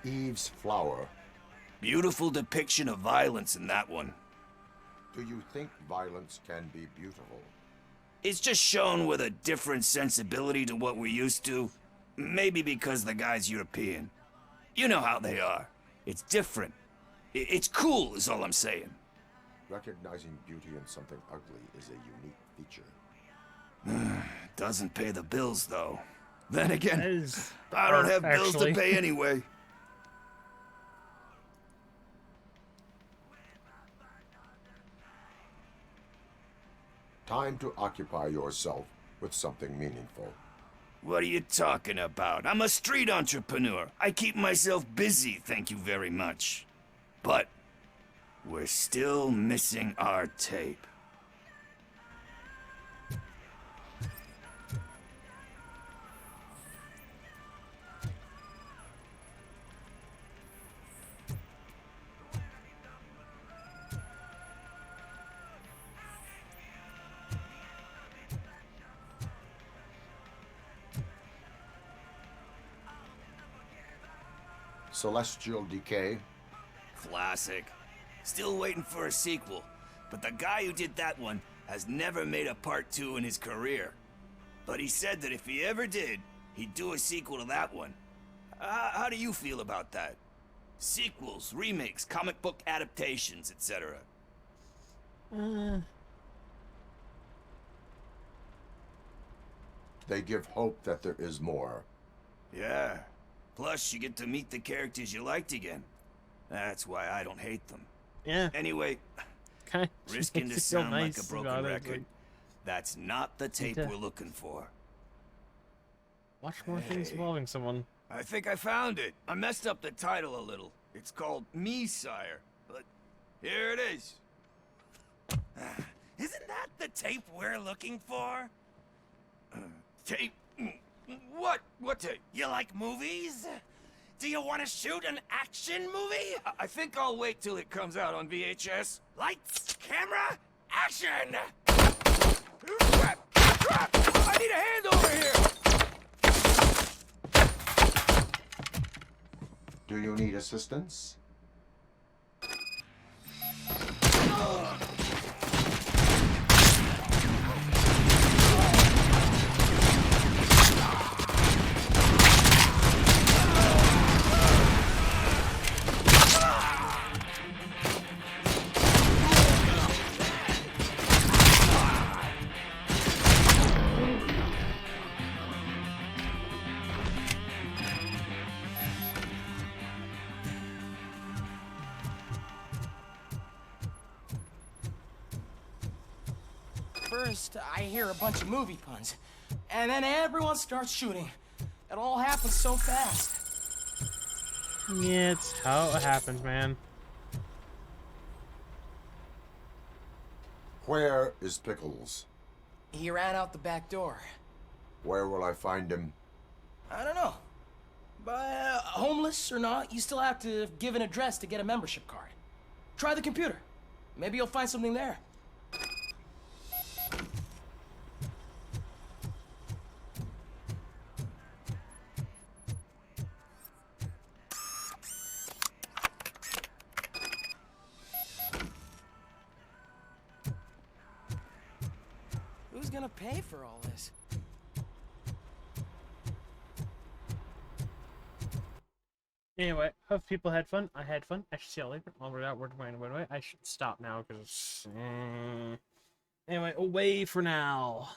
Eve's Flower. Beautiful depiction of violence in that one. Do you think violence can be beautiful? It's just shown with a different sensibility to what we're used to. Maybe because the guy's European. You know how they are. It's different. It's cool, is all I'm saying. Recognizing beauty in something ugly is a unique feature. Doesn't pay the bills, though. Then again, is I don't have actually. bills to pay anyway. Time to occupy yourself with something meaningful. What are you talking about? I'm a street entrepreneur. I keep myself busy, thank you very much. But we're still missing our tape. Celestial Decay. Classic. Still waiting for a sequel, but the guy who did that one has never made a part 2 in his career. But he said that if he ever did, he'd do a sequel to that one. How do you feel about that? Sequels, remakes, comic book adaptations, etc. They give hope that there is more. Yeah. Plus, you get to meet the characters you liked again. That's why I don't hate them. Yeah. Anyway, Kinda risking makes to you feel sound like nice a broken about it, record, like, that's not the tape to we're looking for. watch more things involving someone. I think I found it. I messed up the title a little. It's called Me, Sire. But here it is. Isn't that the tape we're looking for? Tape? What? What tape? You like movies? Do you want to shoot an action movie? I think I'll wait till it comes out on VHS. Lights, camera, action! I need a hand over here! Do you need assistance? First, I hear a bunch of movie puns, and then everyone starts shooting. It all happens so fast. Yeah, it's how it happens, man. Where is Pickles? He ran out the back door. Where will I find him? I don't know. But homeless or not, you still have to give an address to get a membership card. Try the computer. Maybe you'll find something there. Who's gonna pay for all this? Anyway, hope people had fun. I had fun. I should see y'all later. While we're out, we're going away. I should stop now because. Anyway, away for now.